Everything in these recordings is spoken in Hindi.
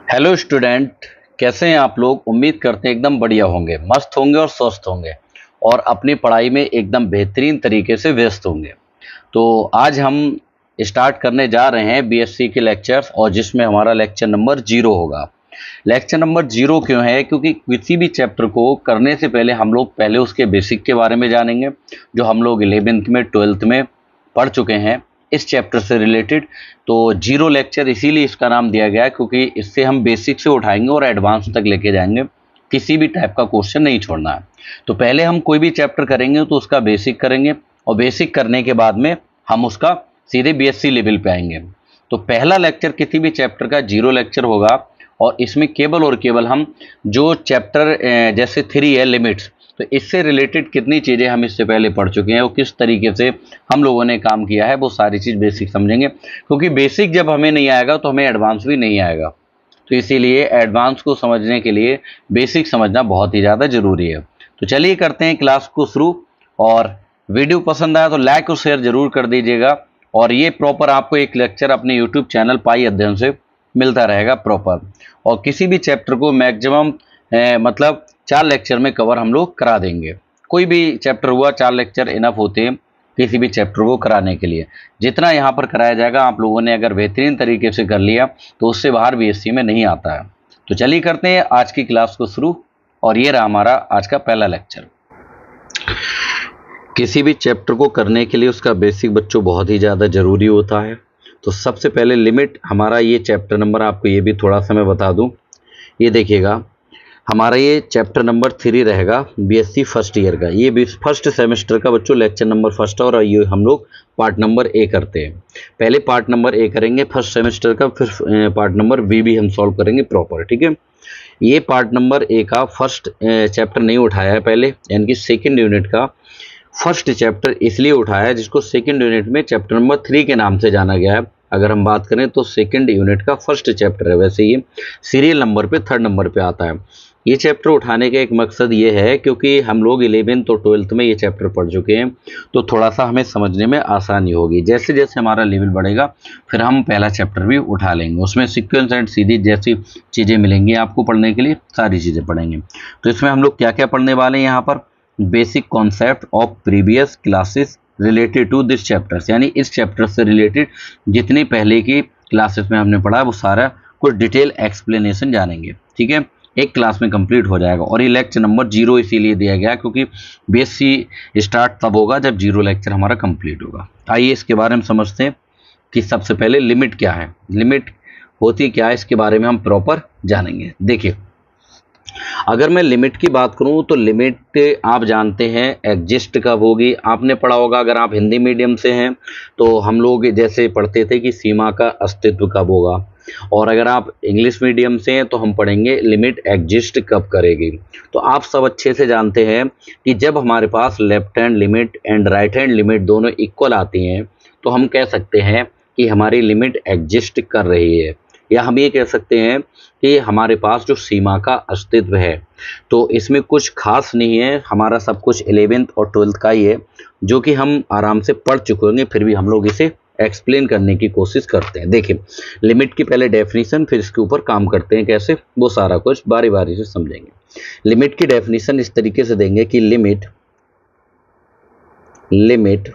Hello student. कैसे हैं आप लोग? उम्मीद करते हैं एकदम बढ़िया होंगे, मस्त होंगे और स्वस्थ होंगे और अपनी पढ़ाई में एकदम बेहतरीन तरीके से व्यस्त होंगे। तो आज हम स्टार्ट करने जा रहे हैं बीएससी के लेक्चर्स, और जिसमें हमारा लेक्चर नंबर 0 होगा। लेक्चर नंबर 0 क्यों है? क्योंकि किसी भी चैप्टर को करने से पहले हम लोग पहले उसके बेसिक के बारे में जानेंगे, जो हम लोग 11th में 12th में पढ़ चुके हैं इस चैप्टर से रिलेटेड। तो 0 लेक्चर इसीलिए इसका नाम दिया गया है, क्योंकि इससे हम बेसिक से उठाएंगे और एडवांस तक लेके जाएंगे। किसी भी टाइप का क्वेश्चन नहीं छोड़ना है। तो पहले हम कोई भी चैप्टर करेंगे तो उसका बेसिक करेंगे, और बेसिक करने के बाद में हम उसका सीधे बीएससी लेवल पे आएंगे। तो पहला लेक्चर किसी भी चैप्टर का 0 लेक्चर होगा, और इसमें केवल और केवल हम जो चैप्टर जैसे 3 है लिमिट्स, तो इससे रिलेटेड कितनी चीज़ें हम इससे पहले पढ़ चुके हैं और किस तरीके से हम लोगों ने काम किया है, वो सारी चीज़ बेसिक समझेंगे। क्योंकि बेसिक जब हमें नहीं आएगा तो हमें एडवांस भी नहीं आएगा। तो इसीलिए एडवांस को समझने के लिए बेसिक समझना बहुत ही ज़्यादा ज़रूरी है। तो चलिए करते हैं क्लास को शुरू। और वीडियो पसंद आया तो लाइक और शेयर जरूर कर दीजिएगा। और ये प्रॉपर आपको एक लेक्चर अपने यूट्यूब चैनल पाई अध्ययन से मिलता रहेगा प्रॉपर। और किसी भी चैप्टर को मैक्सिमम मतलब 4 लेक्चर में कवर हम लोग करा देंगे। कोई भी चैप्टर हुआ 4 लेक्चर इनफ होते हैं किसी भी चैप्टर को कराने के लिए। जितना यहाँ पर कराया जाएगा आप लोगों ने अगर बेहतरीन तरीके से कर लिया तो उससे बाहर बीएससी में नहीं आता है। तो चलिए करते हैं आज की क्लास को शुरू। और ये रहा हमारा आज का पहला लेक्चर। किसी भी चैप्टर को करने के लिए उसका बेसिक बच्चों बहुत ही ज़्यादा ज़रूरी होता है। तो सबसे पहले लिमिट हमारा ये चैप्टर नंबर, आपको ये भी थोड़ा सा मैं बता दूं, ये देखिएगा हमारा ये चैप्टर नंबर 3 रहेगा बीएससी फर्स्ट ईयर का। ये भी फर्स्ट सेमेस्टर का बच्चों लेक्चर नंबर फर्स्ट है, और ये हम लोग पार्ट नंबर ए करते हैं। पहले पार्ट नंबर ए करेंगे फर्स्ट सेमेस्टर का, फिर पार्ट नंबर बी भी हम सॉल्व करेंगे प्रॉपर, ठीक है। ये पार्ट नंबर ए का फर्स्ट चैप्टर नहीं उठाया है पहले, यानी कि सेकेंड यूनिट का फर्स्ट चैप्टर इसलिए उठाया है जिसको सेकंड यूनिट में चैप्टर नंबर 3 के नाम से जाना गया है। अगर हम बात करें तो सेकंड यूनिट का फर्स्ट चैप्टर है, वैसे ये सीरियल नंबर पे 3rd नंबर पे आता है। ये चैप्टर उठाने का एक मकसद ये है क्योंकि हम लोग 11th और 12th में ये चैप्टर पढ़ चुके हैं, तो थोड़ा सा हमें समझने में आसानी होगी। जैसे जैसे हमारा लेवल बढ़ेगा फिर हम पहला चैप्टर भी उठा लेंगे, उसमें सीक्वेंस एंड सीरीज जैसी चीज़ें मिलेंगी आपको पढ़ने के लिए, सारी चीज़ें पढ़ेंगे। तो इसमें हम लोग क्या क्या पढ़ने वाले हैं यहाँ पर? Basic concept of previous classes related to this chapters, यानी इस चैप्टर से रिलेटेड जितनी पहले की क्लासेस में हमने पढ़ा वो सारा कुछ डिटेल एक्सप्लेनेशन जानेंगे, ठीक है। एक क्लास में कंप्लीट हो जाएगा। और ये लेक्चर नंबर 0 इसीलिए दिया गया क्योंकि बीएससी स्टार्ट तब होगा जब 0 लेक्चर हमारा कंप्लीट होगा। आइए इसके बारे में समझते हैं कि सबसे पहले लिमिट क्या है, लिमिट होती क्या है, इसके बारे में हम प्रॉपर जानेंगे। देखिए, अगर मैं लिमिट की बात करूं तो लिमिट आप जानते हैं एग्जिस्ट कब होगी, आपने पढ़ा होगा। अगर आप हिंदी मीडियम से हैं तो हम लोग जैसे पढ़ते थे कि सीमा का अस्तित्व कब होगा, और अगर आप इंग्लिश मीडियम से हैं तो हम पढ़ेंगे लिमिट एग्जिस्ट कब करेगी। तो आप सब अच्छे से जानते हैं कि जब हमारे पास left hand limit and right hand limit दोनों इक्वल आती हैं तो हम कह सकते हैं कि हमारी लिमिट एग्जिस्ट कर रही है, या हम ये कह सकते हैं कि हमारे पास जो सीमा का अस्तित्व है। तो इसमें कुछ खास नहीं है, हमारा सब कुछ 11th और 12th का ही है जो कि हम आराम से पढ़ चुके होंगे, फिर भी हम लोग इसे एक्सप्लेन करने की कोशिश करते हैं। देखिए, लिमिट की पहले डेफिनेशन, फिर इसके ऊपर काम करते हैं कैसे, वो सारा कुछ बारी बारी से समझेंगे। लिमिट की डेफिनेशन इस तरीके से देंगे कि limit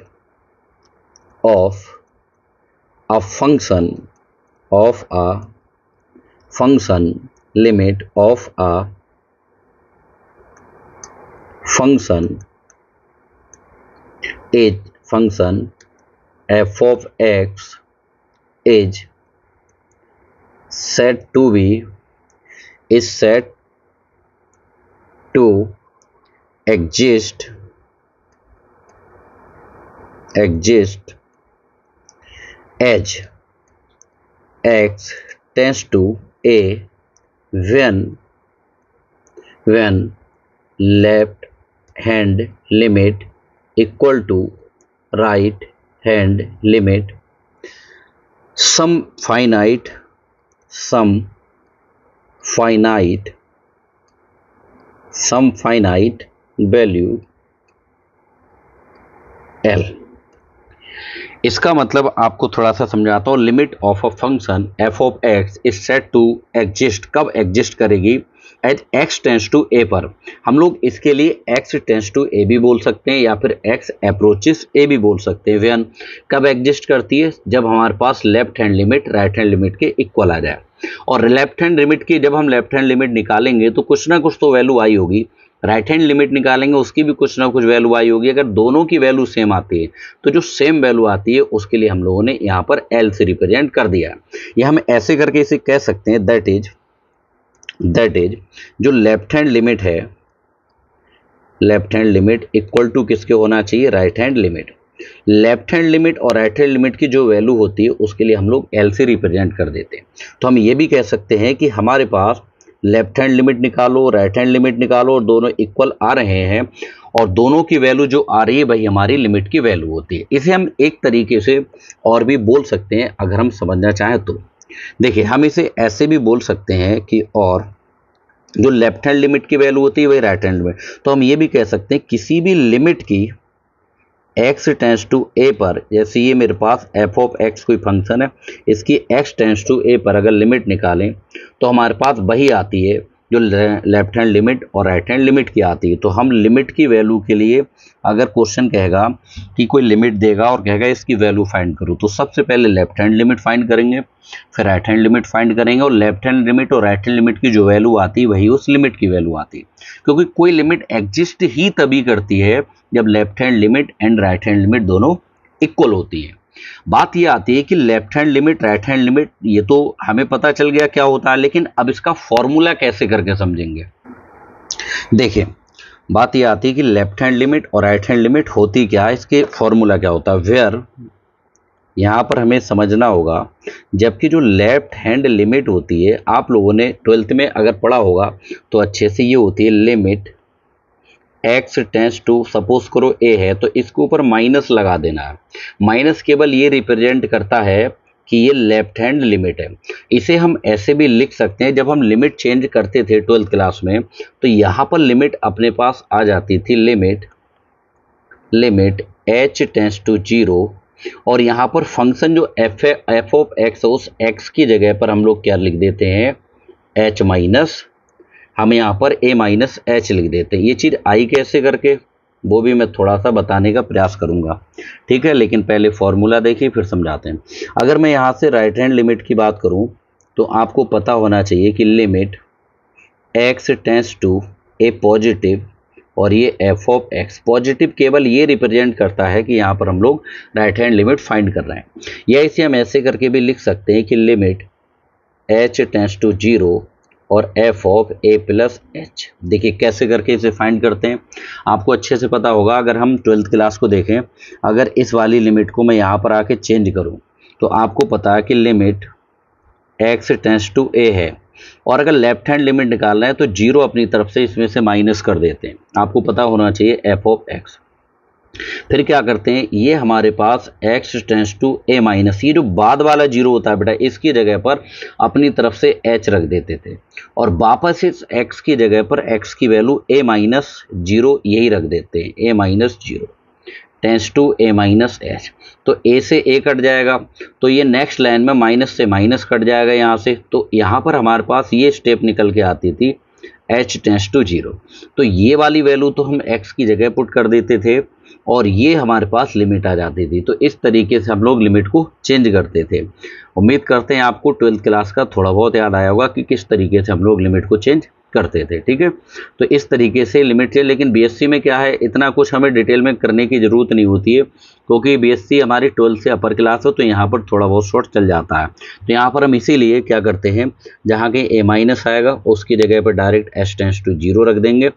of a function of a function, limit of a function is function f of x is said to be exist as x tends to a when left hand limit equal to right hand limit, some finite value L इसका मतलब आपको थोड़ा सा समझाता हूँ। Limit of a function f of x is set to exist, कब एग्जिस्ट करेगी, as x tends to a पर। हम लोग इसके लिए एक्स टेंस टू ए भी बोल सकते हैं या फिर एक्स अप्रोचेस ए भी बोल सकते हैं। व्हेन कब एग्जिस्ट करती है, जब हमारे पास left hand limit right hand limit के इक्वल आ जाए। और लेफ्ट हैंड लिमिट की जब हम लेफ्ट हैंड लिमिट निकालेंगे तो कुछ ना कुछ तो वैल्यू आई होगी, राइट हैंड लिमिट निकालेंगे उसकी भी कुछ ना कुछ वैल्यू आई होगी। अगर दोनों की वैल्यू सेम आती है तो जो सेम वैल्यू आती है उसके लिए हम लोगों ने यहाँ पर एल से रिप्रेजेंट कर दिया। या हम ऐसे करके इसे कह सकते हैं, दैट इज जो लेफ्ट हैंड लिमिट है, left hand limit equal to किसके होना चाहिए, right hand limit. Left hand limit और राइट हैंड लिमिट की जो वैल्यू होती है उसके लिए हम लोग एल से रिप्रेजेंट कर देते हैं। तो हम ये भी कह सकते हैं कि हमारे पास लेफ्ट हैंड लिमिट निकालो, राइट हैंड लिमिट निकालो और दोनों इक्वल आ रहे हैं और दोनों की वैल्यू जो आ रही है वही हमारी लिमिट की वैल्यू होती है। इसे हम एक तरीके से और भी बोल सकते हैं अगर हम समझना चाहें तो। देखिए हम इसे ऐसे भी बोल सकते हैं कि और जो लेफ्ट हैंड लिमिट की वैल्यू होती है वही राइट हैंड लिमिट। तो हम ये भी कह सकते हैं किसी भी लिमिट की x टेंस टू ए पर, जैसे ये मेरे पास f ऑफ x कोई फंक्शन है, इसकी x टेंस टू ए पर अगर लिमिट निकालें तो हमारे पास वही आती है जो लेफ्ट हैंड लिमिट और राइट हैंड लिमिट की आती है। तो हम लिमिट की वैल्यू के लिए अगर क्वेश्चन कहेगा कि कोई लिमिट देगा और कहेगा इसकी वैल्यू फाइंड करो, तो सबसे पहले लेफ्ट हैंड लिमिट फाइंड करेंगे, फिर राइट हैंड लिमिट फाइंड करेंगे और लेफ्ट हैंड लिमिट और राइट हैंड लिमिट की जो वैल्यू आती है वही उस लिमिट की वैल्यू आती है। क्योंकि कोई लिमिट एग्जिस्ट ही तभी करती है जब left hand limit and right hand limit दोनों इक्वल होती है। बात ये आती है कि left hand limit right hand limit ये तो हमें पता चल गया क्या होता है, लेकिन अब इसका फॉर्मूला कैसे करके समझेंगे। देखिए बात ये आती है कि लेफ्ट हैंड लिमिट और राइट हैंड लिमिट होती क्या है, इसके फॉर्मूला क्या होता है। वेयर यहाँ पर हमें समझना होगा, जबकि जो लेफ्ट हैंड लिमिट होती है आप लोगों ने 12th में अगर पढ़ा होगा तो अच्छे से, ये होती है limit x tends to, suppose करो a है तो इसके ऊपर माइनस लगा देना है। माइनस केवल ये रिप्रेजेंट करता है कि ये लेफ्ट हैंड लिमिट है। इसे हम ऐसे भी लिख सकते हैं, जब हम लिमिट चेंज करते थे 12th क्लास में तो यहाँ पर लिमिट अपने पास आ जाती थी लिमिट h टेंस टू 0 और यहाँ पर फंक्शन जो f ऑफ x उस x की जगह पर हम लोग क्या लिख देते हैं, h माइनस, हम यहाँ पर a माइनस एच लिख देते हैं। ये चीज़ आई कैसे करके वो भी मैं थोड़ा सा बताने का प्रयास करूँगा, ठीक है। लेकिन पहले फॉर्मूला देखिए फिर समझाते हैं। अगर मैं यहाँ से राइट हैंड लिमिट की बात करूँ तो आपको पता होना चाहिए कि limit x tends to a positive और ये f ऑफ x, पॉजिटिव केवल ये रिप्रेजेंट करता है कि यहाँ पर हम लोग राइट हैंड लिमिट फाइंड कर रहे हैं। या इसे हम ऐसे करके भी लिख सकते हैं कि लिमिट h टेंस टू 0 और f of a plus h। देखिए कैसे करके इसे फाइंड करते हैं, आपको अच्छे से पता होगा। अगर हम 12th क्लास को देखें, अगर इस वाली लिमिट को मैं यहाँ पर आके चेंज करूँ तो आपको पता है कि limit x tends to a है और अगर लेफ्ट हैंड लिमिट निकालना है तो 0 अपनी तरफ से इसमें से माइनस कर देते हैं। आपको पता होना चाहिए f ऑफ x। फिर क्या करते हैं, ये हमारे पास x tends to a minus, ये जो बाद वाला 0 होता है बेटा इसकी जगह पर अपनी तरफ से h रख देते थे और वापस इस x की जगह पर x की वैल्यू a माइनस 0 यही रख देते हैं, a minus 0 tends to a minus h। तो a से a कट जाएगा तो ये नेक्स्ट लाइन में माइनस से माइनस कट जाएगा यहाँ से। तो यहाँ पर हमारे पास ये स्टेप निकल के आती थी h टेंस टू 0। तो ये वाली वैल्यू तो हम x की जगह पुट कर देते थे और ये हमारे पास लिमिट आ जाती थी। तो इस तरीके से हम लोग लिमिट को चेंज करते थे। उम्मीद करते हैं आपको 12th क्लास का थोड़ा बहुत याद आया होगा कि किस तरीके से हम लोग लिमिट को चेंज करते थे, ठीक है। तो इस तरीके से लिमिट है। लेकिन बीएससी में क्या है, इतना कुछ हमें डिटेल में करने की ज़रूरत नहीं होती है क्योंकि बीएससी हमारी 12th से अपर क्लास हो तो यहाँ पर थोड़ा बहुत शॉर्ट चल जाता है। तो यहाँ पर हम इसीलिए क्या करते हैं, जहाँ के a माइनस आएगा उसकी जगह पर डायरेक्ट h टेंस टू 0 रख देंगे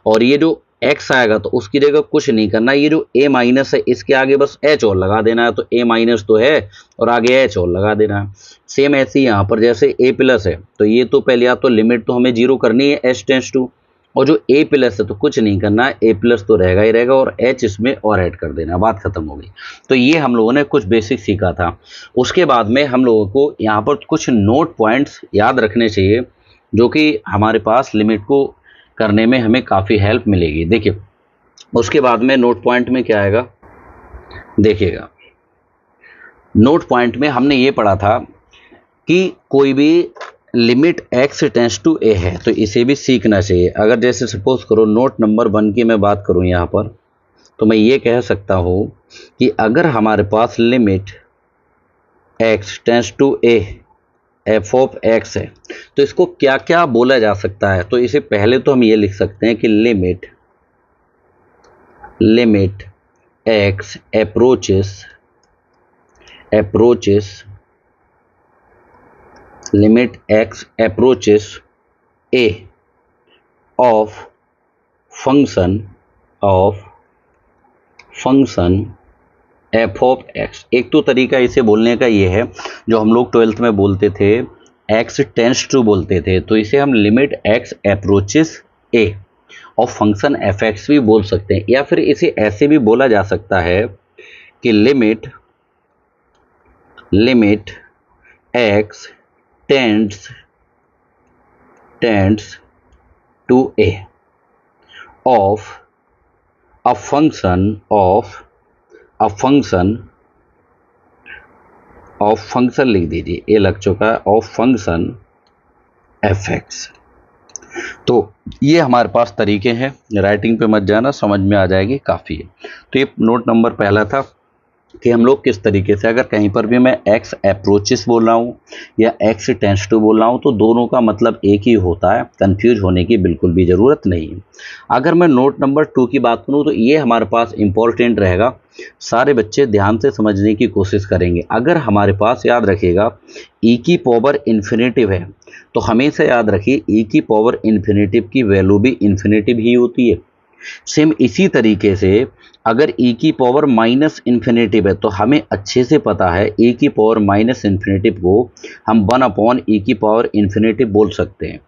और ये जो x आएगा तो उसकी जगह कुछ नहीं करना, ये जो a माइनस है इसके आगे बस h और लगा देना है। तो a माइनस तो है और आगे h और लगा देना है। सेम ऐसे ही यहाँ पर जैसे a प्लस है तो ये तो पहले या तो लिमिट तो हमें 0 करनी है h टेंस टू, और जो a प्लस है तो कुछ नहीं करना है, a प्लस तो रहेगा ही रहेगा और h इसमें और ऐड कर देना, बात खत्म हो गई। तो ये हम लोगों ने कुछ बेसिक सीखा था। उसके बाद में हम लोगों को यहाँ पर कुछ नोट पॉइंट्स याद रखने चाहिए जो कि हमारे पास लिमिट को करने में हमें काफ़ी हेल्प मिलेगी। देखिए उसके बाद में नोट पॉइंट में क्या आएगा देखिएगा, नोट पॉइंट में हमने ये पढ़ा था कि कोई भी limit x tends to a है तो इसे भी सीखना चाहिए। अगर जैसे सपोज करो नोट नंबर 1 की मैं बात करूं यहाँ पर, तो मैं ये कह सकता हूं कि अगर हमारे पास limit x tends to a f of x है तो इसको क्या क्या बोला जा सकता है। तो इसे पहले तो हम ये लिख सकते हैं कि limit x approaches limit x approaches a of function f of x. एक तो तरीका इसे बोलने का ये है जो हम लोग 12th में बोलते थे x टेंस टू बोलते थे, तो इसे हम limit x approaches a of function F x भी बोल सकते हैं, या फिर इसे ऐसे भी बोला जा सकता है कि limit x tends to a of a function लिख दीजिए, ये लग चुका है, ऑफ फंक्शन एफ एक्स। तो ये हमारे पास तरीके हैं, राइटिंग पे मत जाना, समझ में आ जाएगी, काफ़ी है। तो ये नोट नंबर पहला था कि हम लोग किस तरीके से, अगर कहीं पर भी मैं x अप्रोचेस बोल रहा हूँ या x टेंस टू बोल रहा हूँ तो दोनों का मतलब एक ही होता है, कंफ्यूज होने की बिल्कुल भी ज़रूरत नहीं है। अगर मैं नोट नंबर 2 की बात करूँ तो ये हमारे पास इंपॉर्टेंट रहेगा, सारे बच्चे ध्यान से समझने की कोशिश करेंगे। अगर हमारे पास, याद रखिएगा, e की पावर इन्फिनेटिव है तो हमेशा याद रखिए e की पावर इन्फिनेटिव की वैल्यू भी इन्फिनेटिव ही होती है। सेम इसी तरीके से अगर e की पावर माइनस इन्फिनेटिव है तो हमें अच्छे से पता है e की पावर माइनस इन्फिनेटिव को हम 1/e की पावर इन्फिनेटिव बोल सकते हैं।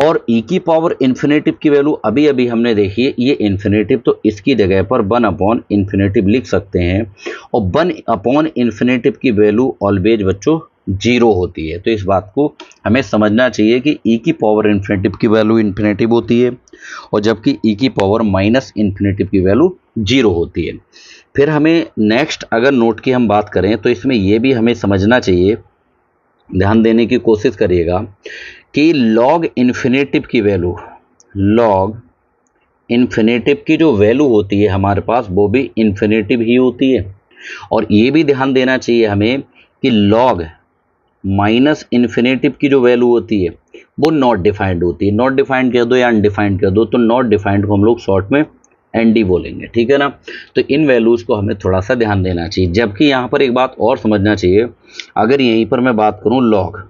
और e की पावर इन्फिनेटिव की वैल्यू अभी अभी हमने देखी है, ये इन्फिनेटिव, तो इसकी जगह पर 1/इन्फिनेटिव लिख सकते हैं। और 1/इन्फिनेटिव की वैल्यू ऑलवेज बच्चों 0 होती है। तो इस बात को हमें समझना चाहिए कि e की पावर इन्फिनेटिव की वैल्यू इन्फिनेटिव होती है और जबकि e की पावर माइनस इन्फिनेटिव की वैल्यू 0 होती है। फिर हमें नेक्स्ट अगर नोट की हम बात करें तो इसमें यह भी हमें समझना चाहिए, ध्यान देने की कोशिश करिएगा कि लॉग इन्फिनेटिव की जो वैल्यू होती है हमारे पास वो भी इन्फिनेटिव ही होती है। और ये भी ध्यान देना चाहिए हमें कि लॉग माइनस इन्फिनेटिव की जो वैल्यू होती है वो नॉट डिफाइंड होती है। नॉट डिफाइंड कर दो या अनडिफाइंड कर दो, तो नॉट डिफाइंड को हम लोग शॉर्ट में एनडी बोलेंगे, ठीक है ना। तो इन वैल्यूज़ को हमें थोड़ा सा ध्यान देना चाहिए। जबकि यहाँ पर एक बात और समझना चाहिए, अगर यहीं पर मैं बात करूँ लॉग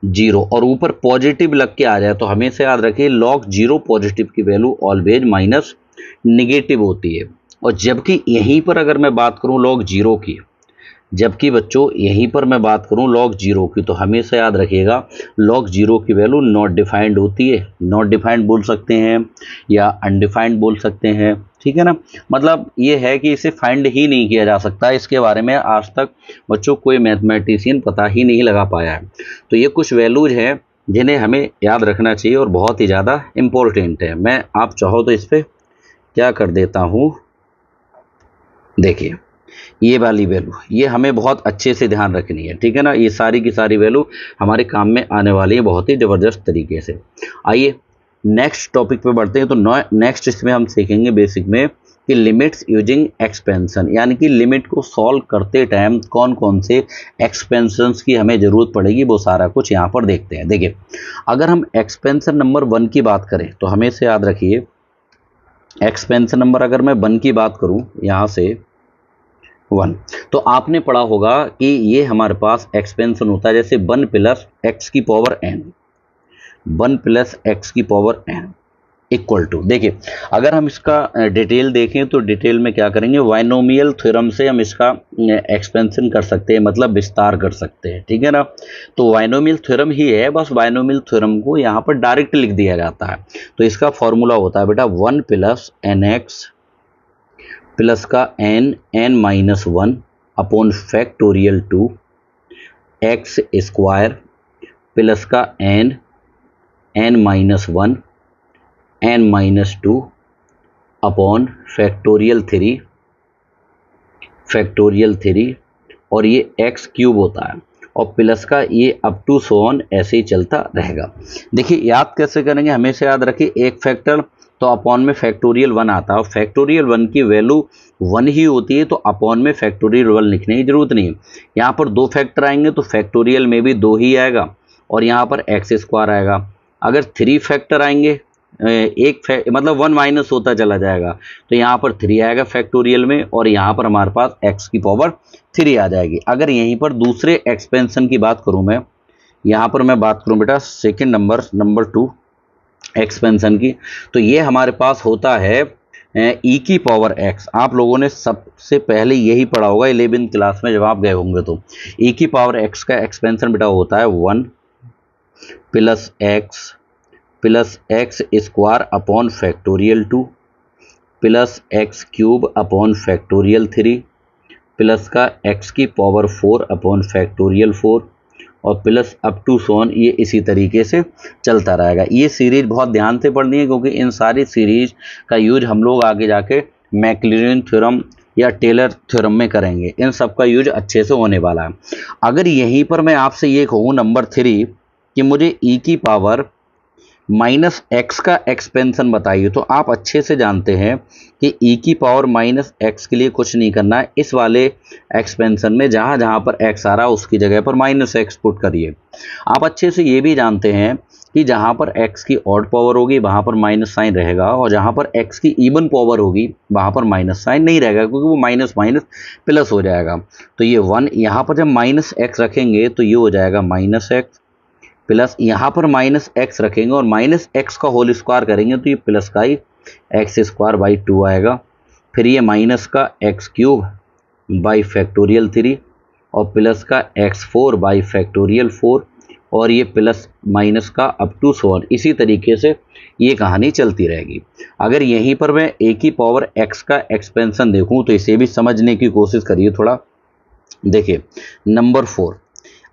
0 और ऊपर पॉजिटिव लग के आ जाए तो हमेशा याद रखिए लॉग 0 पॉजिटिव की वैल्यू ऑलवेज माइनस निगेटिव होती है। और जबकि यहीं पर अगर मैं बात करूँ लॉग 0 की, जबकि बच्चों यहीं पर मैं बात करूं लॉग 0 की, तो हमेशा याद रखिएगा लॉग 0 की वैल्यू नॉट डिफाइंड होती है। नॉट डिफाइंड बोल सकते हैं या अनडिफाइंड बोल सकते हैं, ठीक है ना। मतलब ये है कि इसे फाइंड ही नहीं किया जा सकता, इसके बारे में आज तक बच्चों कोई मैथमेटिशियन पता ही नहीं लगा पाया है। तो ये कुछ वैल्यूज हैं जिन्हें हमें याद रखना चाहिए और बहुत ही ज़्यादा इम्पोर्टेंट है। मैं आप चाहो तो इस पर क्या कर देता हूँ, देखिए ये वाली वैल्यू, ये हमें बहुत अच्छे से ध्यान रखनी है, ठीक है ना। ये सारी की सारी वैल्यू हमारे काम में आने वाली है बहुत ही ज़बरदस्त तरीके से। आइए नेक्स्ट टॉपिक पे बढ़ते हैं। तो नेक्स्ट इसमें हम सीखेंगे बेसिक में कि लिमिट्स यूजिंग एक्सपेंशन, यानी कि लिमिट को सॉल्व करते टाइम कौन कौन से एक्सपेंशंस की हमें ज़रूरत पड़ेगी, वो सारा कुछ यहाँ पर देखते हैं। देखिए अगर हम एक्सपेंशन नंबर 1 की बात करें तो हमेशा याद रखिए एक्सपेंशन नंबर, अगर मैं 1 की बात करूँ यहाँ से 1, तो आपने पढ़ा होगा कि ये हमारे पास एक्सपेंशन होता है जैसे 1 प्लस एक्स की पावर n, 1 प्लस एक्स की पावर n इक्वल टू, देखिए अगर हम इसका डिटेल देखें तो डिटेल में क्या करेंगे, बाइनोमियल थ्योरम से हम इसका एक्सपेंशन कर सकते हैं, मतलब विस्तार कर सकते हैं, ठीक है ना। तो बाइनोमियल थ्योरम ही है, बस बाइनोमियल थ्योरम को यहाँ पर डायरेक्ट लिख दिया जाता है। तो इसका फॉर्मूला होता है बेटा 1 प्लस एन एक्स प्लस का n minus 1 upon factorial 2 x square plus का n minus 1 n minus 2 upon factorial 3 और ये एक्स क्यूब होता है, और प्लस का ये अप टू सो ऑन ऐसे ही चलता रहेगा। देखिए याद कैसे करेंगे, हमेशा याद रखिए एक फैक्टर तो अपॉन में फैक्टोरियल 1 आता है, और फैक्टोरियल 1 की वैल्यू 1 ही होती है, तो अपॉन में फैक्टोरियल 1 लिखने की जरूरत नहीं है। यहाँ पर 2 फैक्टर आएंगे तो फैक्टोरियल में भी 2 ही आएगा, और यहाँ पर एक्स स्क्वायर आएगा। अगर 3 फैक्टर आएंगे, मतलब 1 माइनस होता चला जाएगा, तो यहाँ पर 3 आएगा फैक्टोरियल में, और यहाँ पर हमारे पास एक्स की पावर 3 आ जाएगी। अगर यहीं पर दूसरे एक्सपेंशन की बात करूं मैं, यहाँ पर मैं बात करूं बेटा सेकंड नंबर 2 एक्सपेंशन की, तो ये हमारे पास होता है ई की पावर एक्स। आप लोगों ने सबसे पहले यही पढ़ा होगा 11th क्लास में जब आप गए होंगे, तो ई की पावर एक्स का एक्सपेंशन बेटा होता है 1 plus x square upon factorial 2 plus x cube upon factorial 3 plus का एक्स की पावर 4 अपॉन फैक्टोरियल 4 और प्लस अप टू सोन, ये इसी तरीके से चलता रहेगा। ये सीरीज बहुत ध्यान से पढ़नी है, क्योंकि इन सारी सीरीज का यूज हम लोग आगे जाके मैक्लॉरिन थ्योरम या टेलर थ्योरम में करेंगे। इन सब का यूज अच्छे से होने वाला है। अगर यहीं पर मैं आपसे ये कहूँ नंबर 3 कि मुझे ई की पावर माइनस एक्स का एक्सपेंशन बताइए, तो आप अच्छे से जानते हैं कि ई की पावर माइनस एक्स के लिए कुछ नहीं करना है। इस वाले एक्सपेंशन में जहाँ जहाँ पर एक्स आ रहा है उसकी जगह पर माइनस एक्स पुट करिए। आप अच्छे से ये भी जानते हैं कि जहाँ पर एक्स की ऑड पावर होगी वहाँ पर माइनस साइन रहेगा, और जहाँ पर एक्स की इवन पावर होगी वहाँ पर माइनस साइन नहीं रहेगा, क्योंकि वो माइनस माइनस प्लस हो जाएगा। तो ये 1 यहाँ पर जब माइनस एक्स रखेंगे तो ये हो जाएगा माइनस एक्स, प्लस यहाँ पर माइनस एक्स रखेंगे और माइनस एक्स का होल स्क्वायर करेंगे तो ये प्लस का ही एक्स स्क्वायर बाई 2 आएगा। फिर ये माइनस का एक्स क्यूब बाई फैक्टोरियल 3 और प्लस का एक्स 4 बाई फैक्टोरियल 4 और ये प्लस माइनस का अप टू सो ऑन। इसी तरीके से ये कहानी चलती रहेगी। अगर यहीं पर मैं ए की पावर एक्स का एक्सपेंशन देखूं तो इसे भी समझने की कोशिश करिए थोड़ा। देखिए नंबर 4,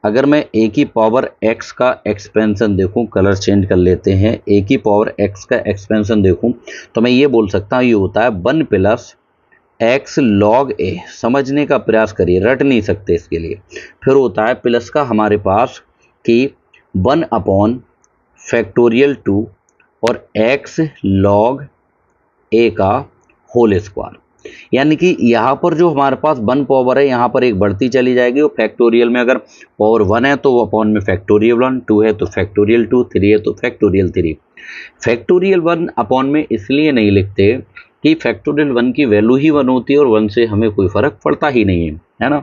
अगर मैं ए की पावर एक्स का एक्सपेंशन देखूं, कलर चेंज कर लेते हैं, ए की पावर एक्स का एक्सपेंशन देखूं तो मैं ये बोल सकता हूँ ये होता है 1 प्लस एक्स लॉग ए। समझने का प्रयास करिए, रट नहीं सकते इसके लिए। फिर होता है प्लस का हमारे पास कि 1 अपॉन फैक्टोरियल 2 और एक्स लॉग ए का होल स्क्वायर। यानी कि यहाँ पर जो हमारे पास 1 पावर है यहाँ पर एक बढ़ती चली जाएगी, और फैक्टोरियल में अगर पावर 1 है तो वो अपॉन में फैक्टोरियल 1, 2 है तो फैक्टोरियल 2, 3 है तो फैक्टोरियल 3। फैक्टोरियल 1 अपॉन में इसलिए नहीं लिखते कि फैक्टोरियल 1 की वैल्यू ही 1 होती है और 1 से हमें कोई फर्क पड़ता ही नहीं है ना।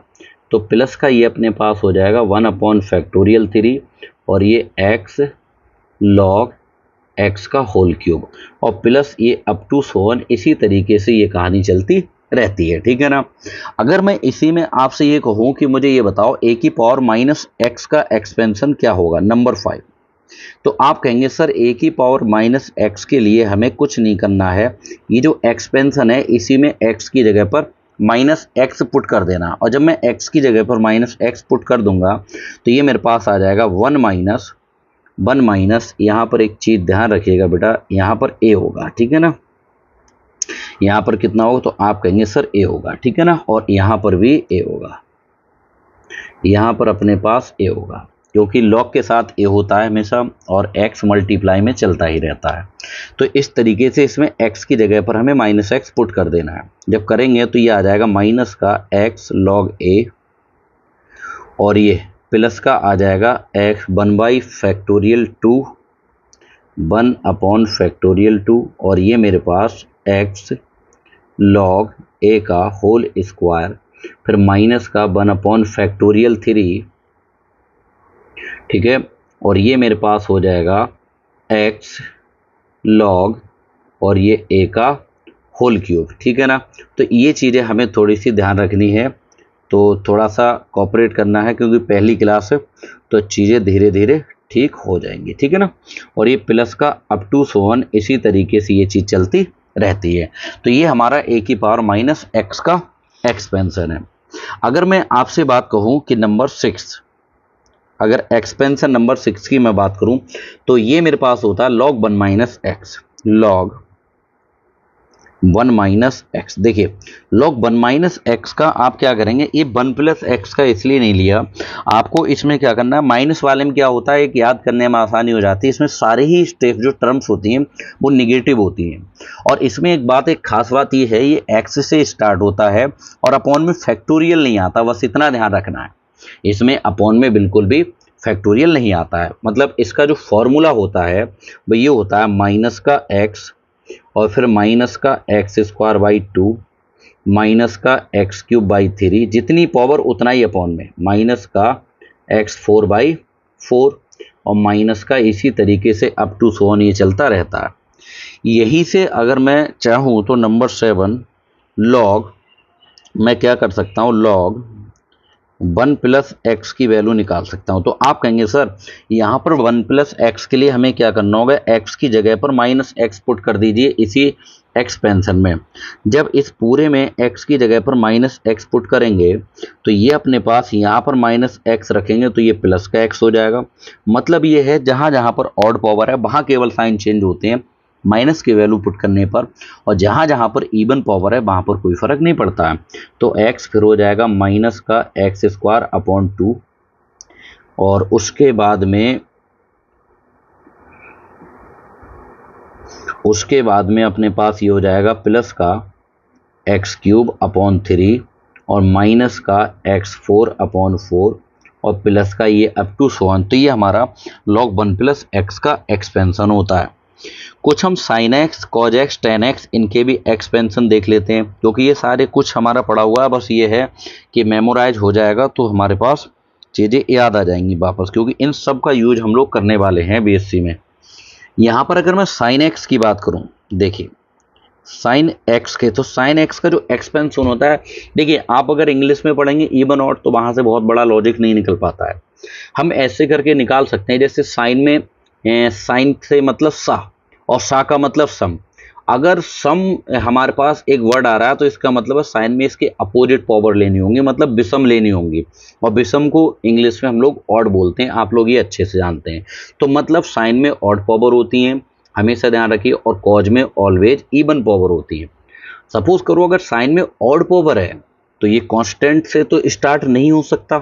तो प्लस का ये अपने पास हो जाएगा 1 अपॉन फैक्टोरियल 3 और ये एक्स लॉग एक्स का होल क्यूब और प्लस ये अप टू सो ऑन। इसी तरीके से ये कहानी चलती रहती है, ठीक है ना। अगर मैं इसी में आपसे ये कहूँ कि मुझे ये बताओ ए की पावर माइनस एक्स का एक्सपेंशन क्या होगा, नंबर 5, तो आप कहेंगे सर ए की पावर माइनस एक्स के लिए हमें कुछ नहीं करना है, ये जो एक्सपेंशन है इसी में एक्स की जगह पर माइनस एक्स पुट कर देना। और जब मैं एक्स की जगह पर माइनस एक्स पुट कर दूंगा तो ये मेरे पास आ जाएगा 1 माइनस यहाँ पर एक चीज़ ध्यान रखिएगा बेटा, यहाँ पर ए होगा, ठीक है ना। यहाँ पर कितना होगा तो आप कहेंगे सर ए होगा, ठीक है ना। और यहाँ पर भी ए होगा, यहाँ पर अपने पास ए होगा, क्योंकि लॉग के साथ ए होता है हमेशा और एक्स मल्टीप्लाई में चलता ही रहता है। तो इस तरीके से इसमें एक्स की जगह पर हमें माइनस एक्स पुट कर देना है। जब करेंगे तो ये आ जाएगा माइनस का एक्स लॉग ए और ये प्लस का आ जाएगा x 1 by factorial 2 1 upon factorial 2 और ये मेरे पास एक्स लॉग ए का होल स्क्वायर, फिर माइनस का 1 अपॉन फैक्टोरियल 3, ठीक है, और ये मेरे पास हो जाएगा एक्स लॉग और ये ए का होल क्यूब, ठीक है ना। तो ये चीज़ें हमें थोड़ी सी ध्यान रखनी है, तो थोड़ा सा कोऑपरेट करना है क्योंकि पहली क्लास है, तो चीज़ें धीरे धीरे ठीक हो जाएंगी, ठीक है ना। और ये प्लस का अप टू सो ऑन, इसी तरीके से ये चीज़ चलती रहती है। तो ये हमारा ए की पावर माइनस एक्स का एक्सपेंशन है। अगर मैं आपसे बात कहूँ कि नंबर 6, अगर एक्सपेंशन नंबर 6 की मैं बात करूँ तो ये मेरे पास होता है log 1 minus x, log 1 minus x. देखिए लॉग 1 माइनस एक्स का आप क्या करेंगे, ये 1 प्लस एक्स का इसलिए नहीं लिया, आपको इसमें क्या करना है, माइनस वाले में क्या होता है, एक याद करने में आसानी हो जाती है, इसमें सारे ही स्टेप जो टर्म्स होती हैं वो निगेटिव होती हैं। और इसमें एक खास बात ये है, ये एक्स से स्टार्ट होता है और अपॉन में फैक्टोरियल नहीं आता, बस इतना ध्यान रखना है, इसमें अपॉन में बिल्कुल भी फैक्टोरियल नहीं आता है। मतलब इसका जो फॉर्मूला होता है वो ये होता है माइनस का एक्स और फिर माइनस का एक्स स्क्वायर बाई 2 माइनस का एक्स क्यूब बाई 3, जितनी पावर उतना ही अपॉन में, माइनस का एक्स 4 बाई 4 और माइनस का इसी तरीके से अप टू सो ऑन ये चलता रहता है। यही से अगर मैं चाहूँ तो नंबर 7 लॉग, मैं क्या कर सकता हूँ, लॉग 1 प्लस एक्स की वैल्यू निकाल सकता हूं। तो आप कहेंगे सर यहाँ पर 1 प्लस एक्स के लिए हमें क्या करना होगा, एक्स की जगह पर माइनस एक्स पुट कर दीजिए इसी एक्सपेंशन में। जब इस पूरे में एक्स की जगह पर माइनस एक्स पुट करेंगे तो ये अपने पास यहाँ पर माइनस एक्स रखेंगे तो ये प्लस का एक्स हो जाएगा। मतलब ये है जहाँ जहाँ पर ऑड पावर है वहाँ केवल साइन चेंज होते हैं माइनस की वैल्यू पुट करने पर, और जहाँ जहाँ पर इवन पावर है वहाँ पर कोई फर्क नहीं पड़ता है। तो x फिर हो जाएगा माइनस का एक्स स्क्वायर अपॉन 2 और उसके बाद में अपने पास ये हो जाएगा प्लस का एक्स क्यूब अपॉन 3 और माइनस का एक्स 4 अपॉन 4 और प्लस का ये अप टू सो ऑन। तो ये हमारा log 1 प्लस एक्स का एक्सपेंशन होता है। कुछ हम sine x, cos x, ten x इनके भी एक्सपेंशन देख लेते हैं, क्योंकि ये सारे कुछ हमारा पड़ा हुआ है, बस ये है कि मेमोराइज हो जाएगा तो हमारे पास चीज़ें याद आ जाएंगी वापस, क्योंकि इन सब का यूज हम लोग करने वाले हैं बीएससी में। यहाँ पर अगर मैं साइन एक्स की बात करूँ, देखिए साइन एक्स के, तो साइन एक्स का जो एक्सपेंशन होता है, देखिए आप अगर इंग्लिश में पढ़ेंगे इवन ऑड तो वहाँ से बहुत बड़ा लॉजिक नहीं निकल पाता है। हम ऐसे करके निकाल सकते हैं, जैसे साइन में साइन से मतलब सा और सा का मतलब सम। अगर सम हमारे पास एक वर्ड आ रहा है तो इसका मतलब है साइन में इसके अपोजिट पावर लेनी होंगी, मतलब विषम लेनी होंगी, और विषम को इंग्लिश में हम लोग ऑड बोलते हैं, आप लोग ये अच्छे से जानते हैं। तो मतलब साइन में ऑड पावर होती हैं, हमेशा ध्यान रखिए, और कॉज में ऑलवेज इवन पावर होती है। सपोज करो अगर साइन में ऑड पावर है तो ये कांस्टेंट से तो स्टार्ट नहीं हो सकता,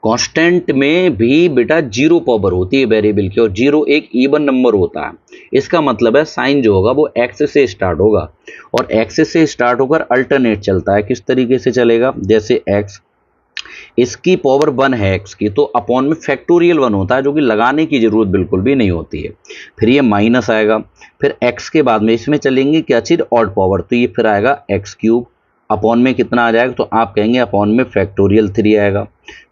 कांस्टेंट में भी बेटा जीरो पावर होती है वेरिएबल की, और जीरो एक इवन नंबर होता है। इसका मतलब है साइन जो होगा वो एक्स से स्टार्ट होगा, और एक्स से स्टार्ट होकर अल्टरनेट चलता है। किस तरीके से चलेगा, जैसे एक्स, इसकी पावर 1 है एक्स की, तो अपॉन में फैक्टोरियल 1 होता है, जो कि लगाने की जरूरत बिल्कुल भी नहीं होती है। फिर ये माइनस आएगा, फिर एक्स के बाद में इसमें चलेंगे क्या चीज़, ऑड पावर, तो ये फिर आएगा एक्स क्यूब, अपॉन में कितना आ जाएगा, तो आप कहेंगे अपॉन में फैक्टोरियल 3 आएगा।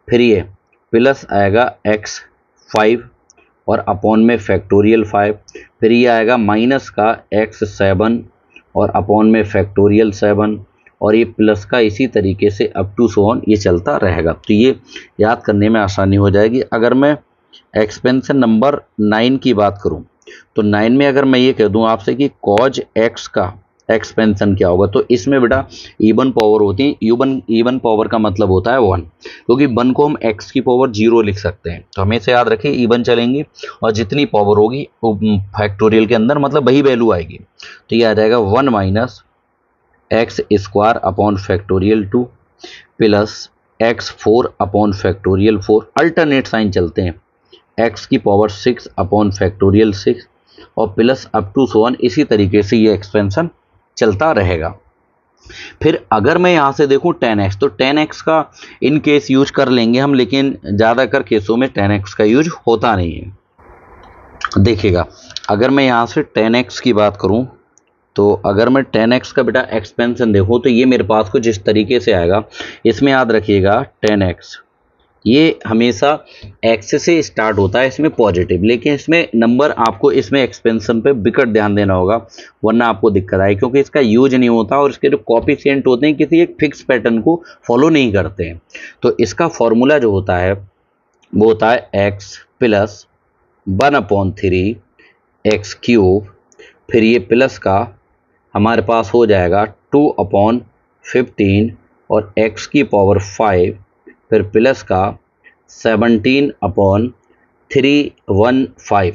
फिर ये प्लस आएगा एक्स 5 और अपॉन में फैक्टोरियल 5, फिर ये आएगा माइनस का एक्स 7 और अपॉन में फैक्टोरियल 7, और ये प्लस का इसी तरीके से अप टू सो ऑन ये चलता रहेगा। तो ये याद करने में आसानी हो जाएगी। अगर मैं एक्सपेंशन नंबर 9 की बात करूं तो 9 में अगर मैं ये कह दूं आपसे कि कॉज एक्स का एक्सपेंशन क्या होगा, तो इसमें बेटा इवन पावर होती है। इवन पावर का मतलब होता है 1, क्योंकि 1 को हम x की पावर 0 लिख सकते हैं, तो हमेशा याद रखिए इवन चलेंगे और जितनी पावर होगी वो फैक्टोरियल के अंदर मतलब वही वैल्यू आएगी। तो ये आ जाएगा 1 minus x square upon factorial 2 plus x 4 upon factorial 4, alternate sign चलते हैं, एक्स की पावर 6 अपॉन फैक्टोरियल 6 और plus up to so on, इसी तरीके से ये एक्सपेंशन चलता रहेगा। फिर अगर मैं यहाँ से देखूँ 10x, तो 10x का इन केस यूज कर लेंगे हम, लेकिन ज़्यादातर केसों में 10x का यूज होता नहीं है। देखिएगा अगर मैं यहाँ से 10x की बात करूँ, तो अगर मैं 10x का बेटा एक्सपेंशन देखूँ तो ये मेरे पास कुछ इस तरीके से आएगा। इसमें याद रखिएगा 10x ये हमेशा x से स्टार्ट होता है, इसमें पॉजिटिव, लेकिन इसमें नंबर आपको इसमें एक्सपेंशन पे बिकट ध्यान देना होगा, वरना आपको दिक्कत आए, क्योंकि इसका यूज नहीं होता और इसके जो कॉफिशिएंट होते हैं किसी एक फिक्स पैटर्न को फॉलो नहीं करते हैं। तो इसका फॉर्मूला जो होता है वो होता है x प्लस 1/3 एक्स क्यूब, फिर ये प्लस का हमारे पास हो जाएगा 2/15 और x की पावर 5, फिर प्लस का 17/315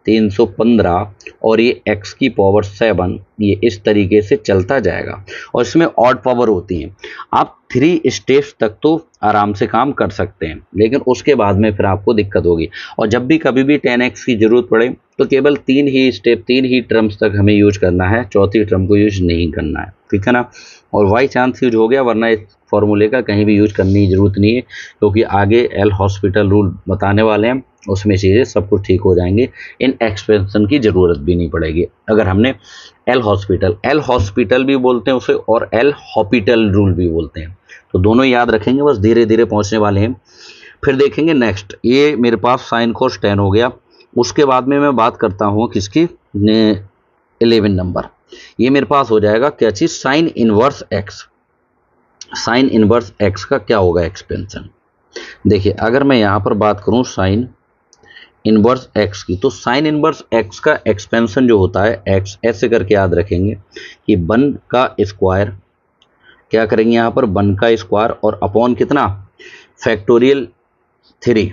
315 और ये x की पावर 7, ये इस तरीके से चलता जाएगा और इसमें ऑड पावर होती हैं। आप 3 स्टेप्स तक तो आराम से काम कर सकते हैं, लेकिन उसके बाद में फिर आपको दिक्कत होगी। और जब भी कभी भी 10x की ज़रूरत पड़े तो केवल 3 ही स्टेप, 3 ही टर्म्स तक हमें यूज करना है, चौथी टर्म को यूज नहीं करना है, ठीक है ना। और बाई चांस यूज हो गया, वरना इस फॉर्मूले का कहीं भी यूज करने की ज़रूरत नहीं है, क्योंकि आगे एल हॉस्पिटल रूल बताने वाले हैं, उसमें चीज़ें सब कुछ ठीक हो जाएंगे। इन एक्सपेंशन की ज़रूरत भी नहीं पड़ेगी अगर हमने एल हॉस्पिटल भी बोलते हैं उसे और एल हॉपिटल रूल भी बोलते हैं, तो दोनों याद रखेंगे, बस धीरे धीरे पहुंचने वाले हैं। फिर देखेंगे नेक्स्ट, ये मेरे पास साइन कोस 10 हो गया। उसके बाद में मैं बात करता हूँ किसकी, 11 नंबर। ये मेरे पास हो जाएगा क्या चीज़, sine inverse x. Sine inverse x का क्या होगा एक्सपेंशन। देखिए अगर मैं यहाँ पर बात करूँ साइन इनवर्स एक्स की, तो साइन इनवर्स एक्स का एक्सपेंशन जो होता है एक्स, ऐसे करके याद रखेंगे कि 1 का स्क्वायर, क्या करेंगे यहाँ पर 1 का स्क्वायर और अपॉन कितना, फैक्टोरियल 3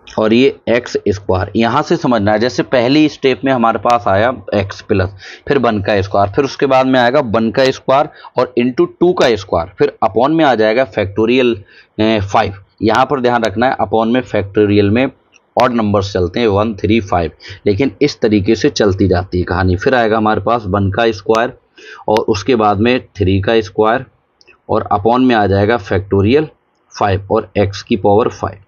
और ये एक्स स्क्वायर। यहाँ से समझना है, जैसे पहली स्टेप में हमारे पास आया एक्स प्लस, फिर 1 का स्क्वायर, फिर उसके बाद में आएगा 1 का स्क्वायर और इंटू 2 का स्क्वायर, फिर अपॉन में आ जाएगा फैक्टोरियल 5। यहाँ पर ध्यान रखना है अपॉन में फैक्टोरियल में ऑड नंबर्स चलते हैं 1 3 5, लेकिन इस तरीके से चलती जाती है कहानी। फिर आएगा हमारे पास 1 का स्क्वायर और उसके बाद में 3 का स्क्वायर और अपॉन में आ जाएगा फैक्टोरियल 5 और एक्स की पावर 5।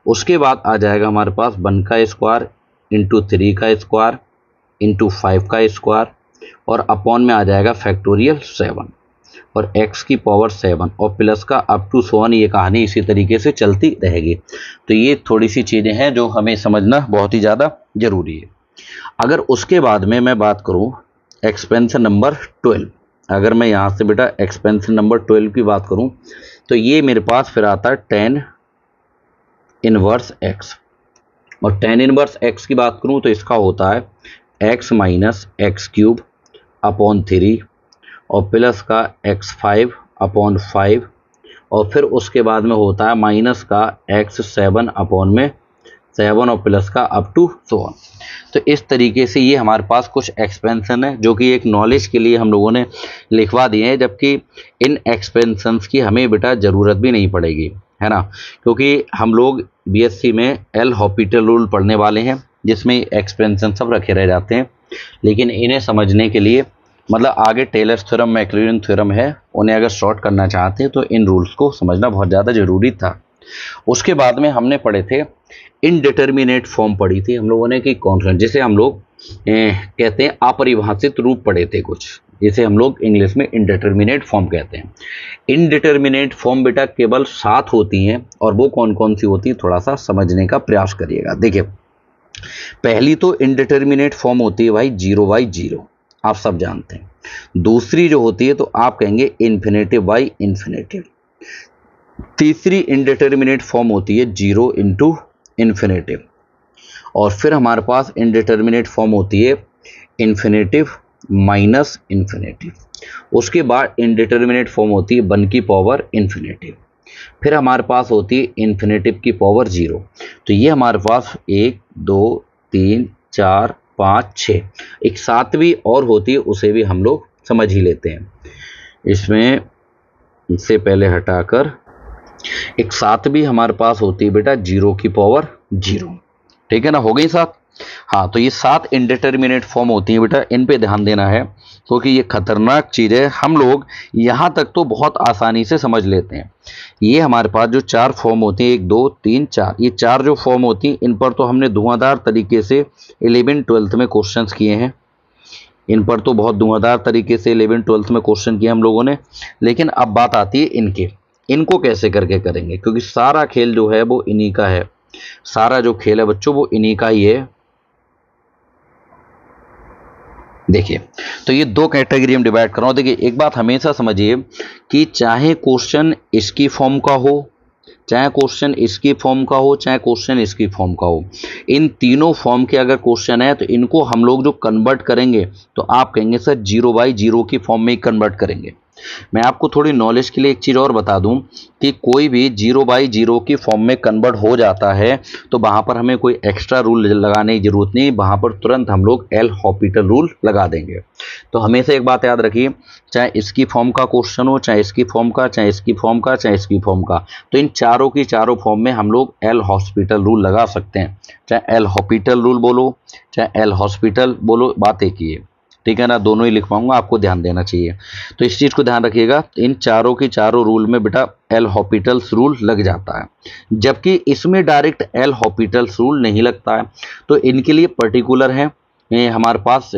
उसके बाद आ जाएगा हमारे पास 1 का स्क्वायर इंटू 3 का स्क्वायर इंटू 5 का स्क्वायर और अपॉन में आ जाएगा फैक्टोरियल 7 और x की पावर 7 और प्लस का अप टू 1। ये कहानी इसी तरीके से चलती रहेगी। तो ये थोड़ी सी चीज़ें हैं जो हमें समझना बहुत ही ज़्यादा ज़रूरी है। अगर उसके बाद में मैं बात करूँ एक्सपेंशन नंबर 12, अगर मैं यहाँ से बेटा एक्सपेंशन नंबर 12 की बात करूँ तो ये मेरे पास फिर आता है 10 इनवर्स x। और 10 इनवर्स x की बात करूँ तो इसका होता है x minus x cube upon 3 और प्लस का x5 अपॉन 5 और फिर उसके बाद में होता है माइनस का x7 अपॉन में 7 और प्लस का अप टू 1। तो इस तरीके से ये हमारे पास कुछ एक्सपेंशन है जो कि एक नॉलेज के लिए हम लोगों ने लिखवा दिए हैं, जबकि इन एक्सपेंशंस की हमें बेटा ज़रूरत भी नहीं पड़ेगी, है ना, क्योंकि हम लोग बीएससी में एल हॉपिटल रूल पढ़ने वाले हैं जिसमें एक्सपेंशन सब रखे रह जाते हैं। लेकिन इन्हें समझने के लिए मतलब आगे टेलर्स थ्योरम, मैक्लॉरिन थ्योरम है, उन्हें अगर शॉर्ट करना चाहते हैं तो इन रूल्स को समझना बहुत ज़्यादा ज़रूरी था। उसके बाद में हमने पढ़े थे इनडिटर्मिनेट फॉर्म पढ़ी थी हम लोगों ने कि कॉन्स्टेंट, जिसे हम लोग कहते हैं अपरिभाषित रूप पढ़े थे कुछ, जिसे हम लोग इंग्लिश में इनडिटर्मिनेट फॉर्म कहते हैं। इनडिटर्मिनेट फॉर्म बेटा केवल 7 होती हैं और वो कौन कौन सी होती है थोड़ा सा समझने का प्रयास करिएगा। देखिए पहली तो इनडिटर्मिनेट फॉर्म होती है भाई 0/0, आप सब जानते हैं। दूसरी जो होती है तो आप कहेंगे इन्फिनेटिव बाई इन्फिनेटिव। तीसरी इनडिटर्मिनेट फॉर्म होती है 0 इंटू इन्फिनेटिव। और फिर हमारे पास इनडिटर्मिनेट फॉर्म होती है इन्फिनेटिव माइनस इन्फिनेटिव। उसके बाद इनडिटर्मिनेट फॉर्म होती है 1 की पावर इन्फिनेटिव। फिर हमारे पास होती है इन्फिनेटिव की पावर 0। तो ये हमारे पास 1 2 3 4 5 6, एक 7वीं और होती है, उसे भी हम लोग समझ ही लेते हैं। इसमें इससे पहले हटाकर एक 7वीं हमारे पास होती है बेटा 0 की पावर 0, ठीक है ना, हो गई 7। हाँ, तो ये 7 इनडिटर्मिनेट फॉर्म होती है बेटा, इन पे ध्यान देना है क्योंकि ये खतरनाक चीज़ है। हम लोग यहाँ तक तो बहुत आसानी से समझ लेते हैं। ये हमारे पास जो 4 फॉर्म होती हैं 1 2 3 4, ये 4 जो फॉर्म होती हैं इन पर तो हमने धुआंधार तरीके से 11th-12th में क्वेश्चंस किए हैं। इन पर तो बहुत धुआंधार तरीके से 11th-12th में क्वेश्चन किए हम लोगों ने। लेकिन अब बात आती है इनको कैसे करके करेंगे, क्योंकि सारा खेल जो है वो इन्हीं का है। सारा जो खेल है बच्चों वो इन्हीं का ही है। देखिए तो ये 2 कैटेगरी में डिवाइड कर रहा हूँ। देखिए एक बात हमेशा समझिए कि चाहे क्वेश्चन इसकी फॉर्म का हो, चाहे क्वेश्चन इसकी फॉर्म का हो, चाहे क्वेश्चन इसकी फॉर्म का हो, इन तीनों फॉर्म के अगर क्वेश्चन है तो इनको हम लोग जो कन्वर्ट करेंगे तो आप कहेंगे सर 0/0 की फॉर्म में ही कन्वर्ट करेंगे। मैं आपको थोड़ी नॉलेज के लिए एक चीज़ और बता दूं कि कोई भी 0/0 की फॉर्म में कन्वर्ट हो जाता है तो वहाँ पर हमें कोई एक्स्ट्रा रूल लगाने की ज़रूरत नहीं, वहाँ पर तुरंत हम लोग एल हॉपिटल रूल लगा देंगे। तो हमेशा एक बात याद रखिए, चाहे इसकी फॉर्म का क्वेश्चन हो, चाहे इसकी फॉर्म का, चाहे इसकी फॉर्म का, चाहे इसकी फॉर्म का, तो इन चारों की चारों फॉर्म में हम लोग एल हॉस्पिटल रूल लगा सकते हैं। चाहे एल हॉपिटल रूल बोलो, चाहे एल हॉस्पिटल बोलो, बात एक ही है। ठीक है ना, दोनों ही लिख पाऊंगा, आपको ध्यान देना चाहिए। तो इस चीज़ को ध्यान रखिएगा, इन चारों की चारों रूल में बेटा एल हॉपिटल्स रूल लग जाता है, जबकि इसमें डायरेक्ट एल हॉपिटल्स रूल नहीं लगता है। तो इनके लिए पर्टिकुलर है हमारे पास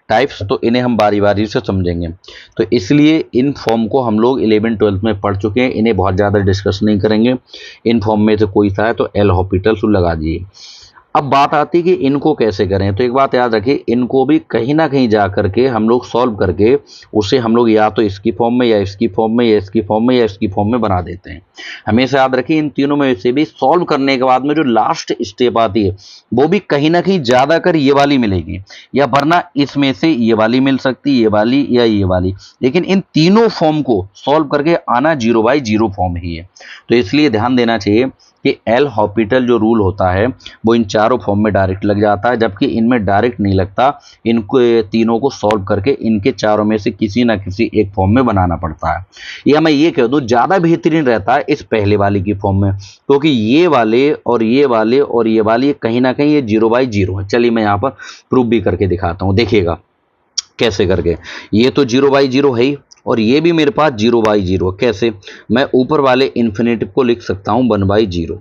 टाइप्स, तो इन्हें हम बारी बारी से समझेंगे। तो इसलिए इन फॉर्म को हम लोग 11th-12th में पढ़ चुके हैं, इन्हें बहुत ज़्यादा डिस्कस नहीं करेंगे। इन फॉर्म में से कोई सा है तो एल हॉपिटल्स रूल लगा दीजिए। अब बात आती है कि इनको कैसे करें, तो एक बात याद रखिए, इनको भी कहीं ना कहीं जा करके हम लोग सॉल्व करके उसे हम लोग या तो इसकी फॉर्म में, या इसकी फॉर्म में, या इसकी फॉर्म में, या इसकी फॉर्म में बना देते हैं। हमेशा याद रखिए, इन तीनों में से भी सॉल्व करने के बाद में जो लास्ट स्टेप आती है वो भी कहीं ना कहीं ज़्यादा कर ये वाली मिलेगी, या वरना इसमें से ये वाली मिल सकती, ये वाली या ये वाली, लेकिन इन तीनों फॉर्म को सॉल्व करके आना 0/0 फॉर्म ही है। तो इसलिए ध्यान देना चाहिए कि एल हॉपिटल जो रूल होता है वो इन चारों फॉर्म में डायरेक्ट लग जाता है, जबकि इनमें डायरेक्ट नहीं लगता। इनको तीनों को सॉल्व करके इनके चारों में से किसी ना किसी एक फॉर्म में बनाना पड़ता है, या मैं ये कह दूं ज़्यादा बेहतरीन रहता है इस पहले वाली की फॉर्म में, क्योंकि ये वाले और ये वाले और ये वाली कहीं ना कहीं ये 0/0 है। चलिए मैं यहाँ पर प्रूफ भी करके दिखाता हूँ, देखिएगा कैसे करके। ये तो 0/0 है ही, और ये भी मेरे पास 0/0। कैसे? मैं ऊपर वाले इन्फिनेटिव को लिख सकता हूँ 1/0,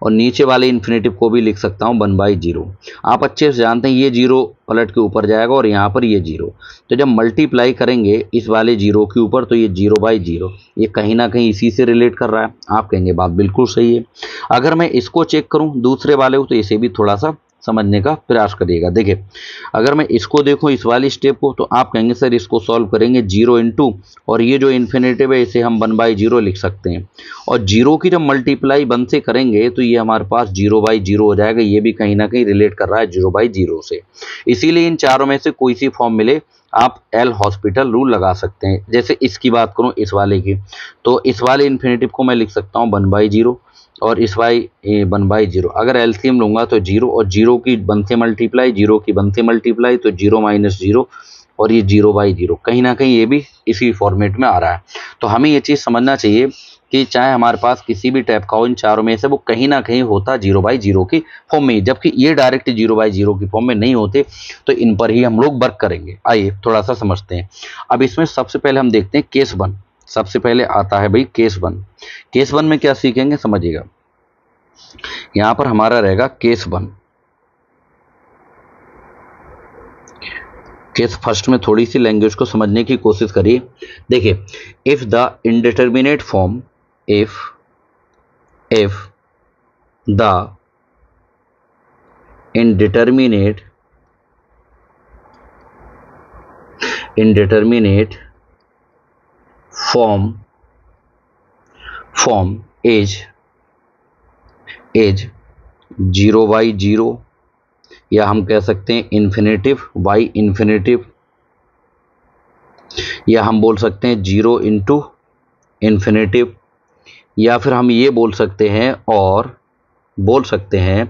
और नीचे वाले इन्फिनेटिव को भी लिख सकता हूँ 1/0। आप अच्छे से जानते हैं ये जीरो पलट के ऊपर जाएगा और यहाँ पर ये जीरो, तो जब मल्टीप्लाई करेंगे इस वाले जीरो के ऊपर तो ये 0/0, ये कहीं ना कहीं इसी से रिलेट कर रहा है। आप कहेंगे बात बिल्कुल सही है। अगर मैं इसको चेक करूँ दूसरे वाले को, तो इसे भी थोड़ा सा समझने का प्रयास करिएगा। देखिए, अगर मैं इसको देखूं इस वाली स्टेप को, तो आप कहेंगे सर इसको सॉल्व करेंगे 0 इंटू, और ये जो इन्फिनेटिव है इसे हम 1/0 लिख सकते हैं, और जीरो की जब मल्टीप्लाई 1 से करेंगे तो ये हमारे पास 0/0 हो जाएगा। ये भी कहीं ना कहीं रिलेट कर रहा है 0/0 से। इसीलिए इन चारों में से कोई सी फॉर्म मिले आप एल हॉस्पिटल रूल लगा सकते हैं। जैसे इसकी बात करूं, इस वाले की, तो इस वाले इन्फिनेटिव को मैं लिख सकता हूं 1/0, और इस वाई 1/0। अगर एलसीएम लूंगा तो 0, और 0 की 1 से मल्टीप्लाई, 0 की 1 से मल्टीप्लाई, तो 0 - 0, और ये 0/0 कहीं ना कहीं ये भी इसी फॉर्मेट में आ रहा है। तो हमें ये चीज़ समझना चाहिए कि चाहे हमारे पास किसी भी टाइप का हो, इन चारों में से वो कहीं ना कहीं होता 0/0 की फॉर्म में, जबकि ये डायरेक्ट 0/0 की फॉर्म में नहीं होते। तो इन पर ही हम लोग वर्क करेंगे। आइए थोड़ा सा समझते हैं। अब इसमें सबसे पहले हम देखते हैं केस 1। सबसे पहले आता है भाई केस 1। केस 1 में क्या सीखेंगे समझिएगा। यहां पर हमारा रहेगा केस 1। केस फर्स्ट में थोड़ी सी लैंग्वेज को समझने की कोशिश करिए। देखिए, if the indeterminate form, if the indeterminate form is 0/0, या हम कह सकते हैं इन्फिनेटिव बाई इन्फिनेटिव, या हम बोल सकते हैं 0 इंटू इन्फिनेटिव, या फिर हम ये बोल सकते हैं, और बोल सकते हैं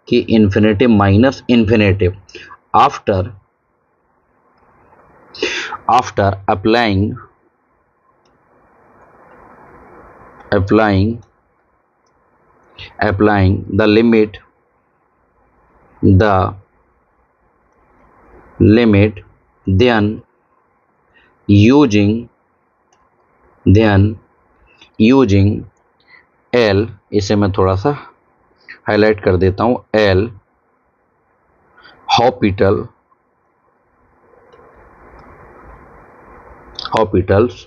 कि infinitive minus infinitive, after applying the limit, then using L, इसे मैं थोड़ा सा हाईलाइट कर देता हूं, L हॉस्पिटल्स,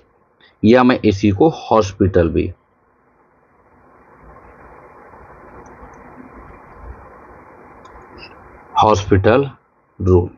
या मैं इसी को हॉस्पिटल भी, हॉस्पिटल रूल।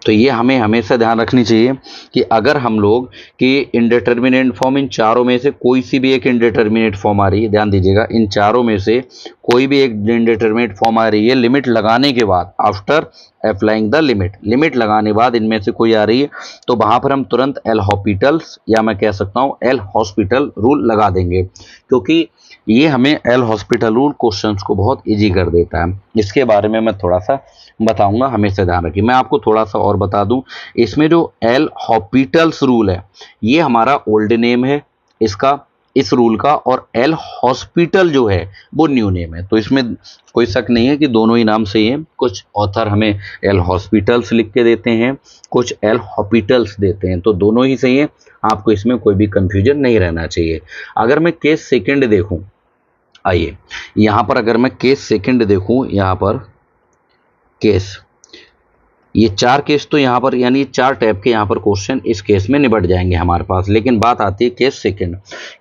तो ये हमें हमेशा ध्यान रखनी चाहिए कि अगर हम लोग कि इंडिटरमिनेट फॉर्म इन चारों में से कोई सी भी एक इंडिटरमिनेट फॉर्म आ रही है, ध्यान दीजिएगा, इन चारों में से कोई भी एक इंडिटरमिनेट फॉर्म आ रही है लिमिट लगाने के बाद, आफ्टर अप्लाइंग द लिमिट लगाने के बाद इनमें से कोई आ रही है, तो वहां पर हम तुरंत एल हॉस्पिटल्स या मैं कह सकता हूं एल हॉस्पिटल रूल लगा देंगे, क्योंकि ये हमें एल हॉस्पिटल रूल क्वेश्चंस को बहुत इजी कर देता है। इसके बारे में मैं थोड़ा सा बताऊंगा, हमेशा ध्यान रखिए। मैं आपको थोड़ा सा और बता दूं, इसमें जो एल हॉस्पिटल्स रूल है ये हमारा ओल्ड नेम है इसका, इस रूल का, और एल हॉस्पिटल जो है वो न्यू नेम है। तो इसमें कोई शक नहीं है कि दोनों ही नाम सही हैं। कुछ ऑथर हमें एल हॉस्पिटल्स लिख के देते हैं, कुछ एल हॉस्पिटल्स देते हैं, तो दोनों ही सही हैं। आपको इसमें कोई भी कंफ्यूजन नहीं रहना चाहिए। अगर मैं केस सेकंड देखूं, आइए यहां पर अगर मैं केस सेकंड देखूं, यहां पर केस, ये 4 केस तो यहाँ पर, यानी 4 टाइप के यहाँ पर क्वेश्चन इस केस में निपट जाएंगे हमारे पास। लेकिन बात आती है केस सेकंड।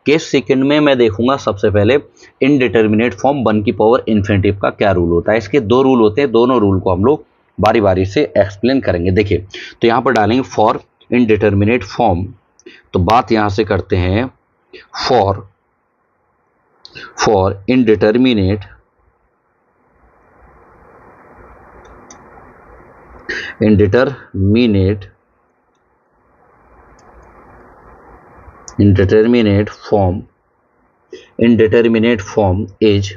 केस सेकंड में मैं देखूंगा सबसे पहले इनडिटरमिनेट फॉर्म 1 की पावर इन्फिनिटिव का क्या रूल होता है। इसके 2 रूल होते हैं, दोनों रूल को हम लोग बारी बारी से एक्सप्लेन करेंगे। देखिए, तो यहाँ पर डालेंगे फॉर इनडिटरमिनेट फॉर्म, तो बात यहाँ से करते हैं for indeterminate indeterminate form is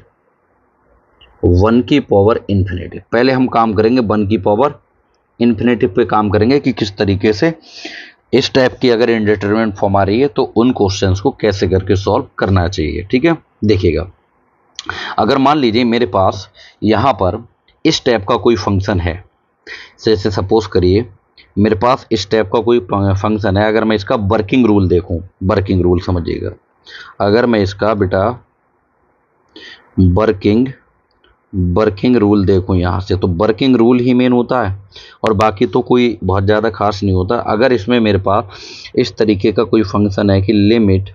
1 की पावर इन्फिनिटी। पहले हम काम करेंगे 1 की पावर इन्फिनिटी पे काम करेंगे कि किस तरीके से इस टाइप की अगर इनडिटरमिनेट फॉर्म आ रही है तो उन क्वेश्चंस को कैसे करके सॉल्व करना चाहिए। ठीक है, देखिएगा, अगर मान लीजिए मेरे पास यहां पर इस टाइप का कोई फंक्शन है, जैसे सपोज करिए मेरे पास इस टाइप का कोई फंक्शन है। अगर मैं इसका वर्किंग रूल देखूं, वर्किंग रूल समझिएगा, अगर मैं इसका बेटा वर्किंग रूल देखूं यहां से, तो वर्किंग रूल ही मेन होता है और बाकी तो कोई बहुत ज़्यादा खास नहीं होता। अगर इसमें मेरे पास इस तरीके का कोई फंक्शन है कि लिमिट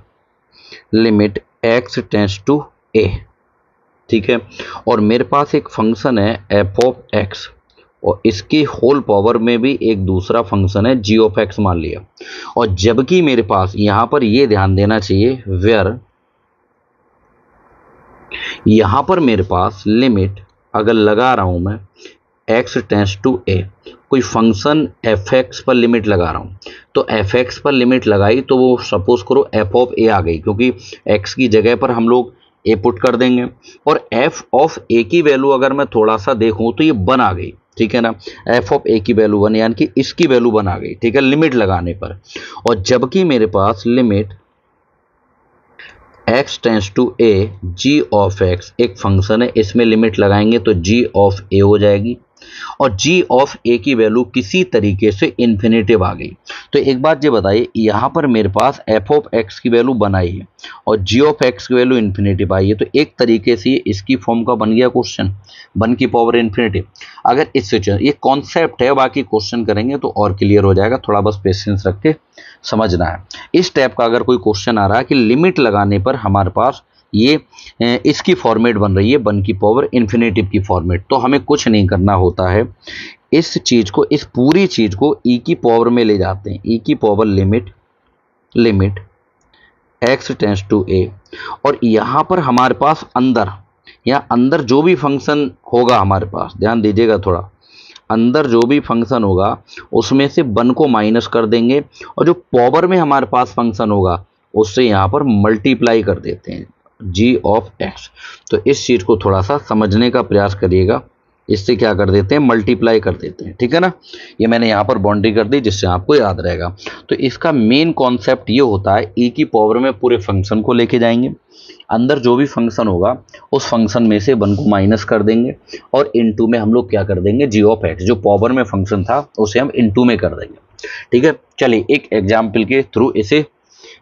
एक्स टेंड्स टू ए, ठीक है, और मेरे पास एक फंक्शन है एफ ऑफ एक्स, और इसकी होल पावर में भी एक दूसरा फंक्शन है जी ऑफ एक्स मान लिया, और जबकि मेरे पास यहां पर ये ध्यान देना चाहिए वेयर यहां पर मेरे पास लिमिट अगर लगा रहा हूं मैं एक्स टेंड्स टू ए, कोई फंक्शन एफ एक्स पर लिमिट लगा रहा हूं, तो एफ एक्स पर लिमिट लगाई तो वो सपोज करो एफ ऑफ ए आ गई, क्योंकि एक्स की जगह पर हम लोग ए पुट कर देंगे, और एफ ऑफ ए की वैल्यू अगर मैं थोड़ा सा देखूं तो ये 1 आ गई, ठीक है ना, एफ ऑफ ए की वैल्यू 1 यानी कि इसकी वैल्यू 1 आ गई, ठीक है, लिमिट लगाने पर। और जबकि मेरे पास limit x tends to a g of x एक फंक्शन है, इसमें लिमिट लगाएंगे तो जी ऑफ ए हो जाएगी, और जी ऑफ ए की वैल्यू किसी तरीके से इन्फिनिटिव आ गई। तो एक बात ये बताइए, यहाँ पर मेरे पास एफ ऑफ एक्स की वैल्यू 1 आई है और जी ऑफ एक्स की वैल्यू इन्फिनिटिव आई है, तो एक तरीके से इसकी फॉर्म का बन गया क्वेश्चन 1 की पावर इन्फिनिटिव। अगर इस सिचुएशन, ये कॉन्सेप्ट है, बाकी क्वेश्चन करेंगे तो और क्लियर हो जाएगा, थोड़ा बस पेशेंस रख के समझना है। इस टाइप का अगर कोई क्वेश्चन आ रहा है कि लिमिट लगाने पर हमारे पास ये इसकी फॉर्मेट बन रही है 1 की पावर इन्फिनिटिव की फॉर्मेट, तो हमें कुछ नहीं करना होता है, इस चीज़ को, इस पूरी चीज़ को ई की पावर में ले जाते हैं, ई की power limit x tends to a, और यहाँ पर हमारे पास यहाँ अंदर जो भी फंक्शन होगा हमारे पास, ध्यान दीजिएगा थोड़ा, अंदर जो भी फंक्शन होगा उसमें से 1 को माइनस कर देंगे, और जो पावर में हमारे पास फंक्शन होगा उससे यहाँ पर मल्टीप्लाई कर देते हैं जी ऑफ एक्स। तो इस चीज़ को थोड़ा सा समझने का प्रयास करिएगा, इससे क्या कर देते हैं, मल्टीप्लाई कर देते हैं, ठीक है ना। ये मैंने यहाँ पर बाउंड्री कर दी जिससे आपको याद रहेगा। तो इसका मेन कॉन्सेप्ट ये होता है, ई की पावर में पूरे फंक्शन को लेके जाएंगे, अंदर जो भी फंक्शन होगा उस फंक्शन में से 1 को माइनस कर देंगे, और इनटू में हम लोग क्या कर देंगे, जी ऑफ एक्स जो पावर में फंक्शन था उसे हम इनटू में कर देंगे, ठीक है। चलिए एक एग्जाम्पल के थ्रू इसे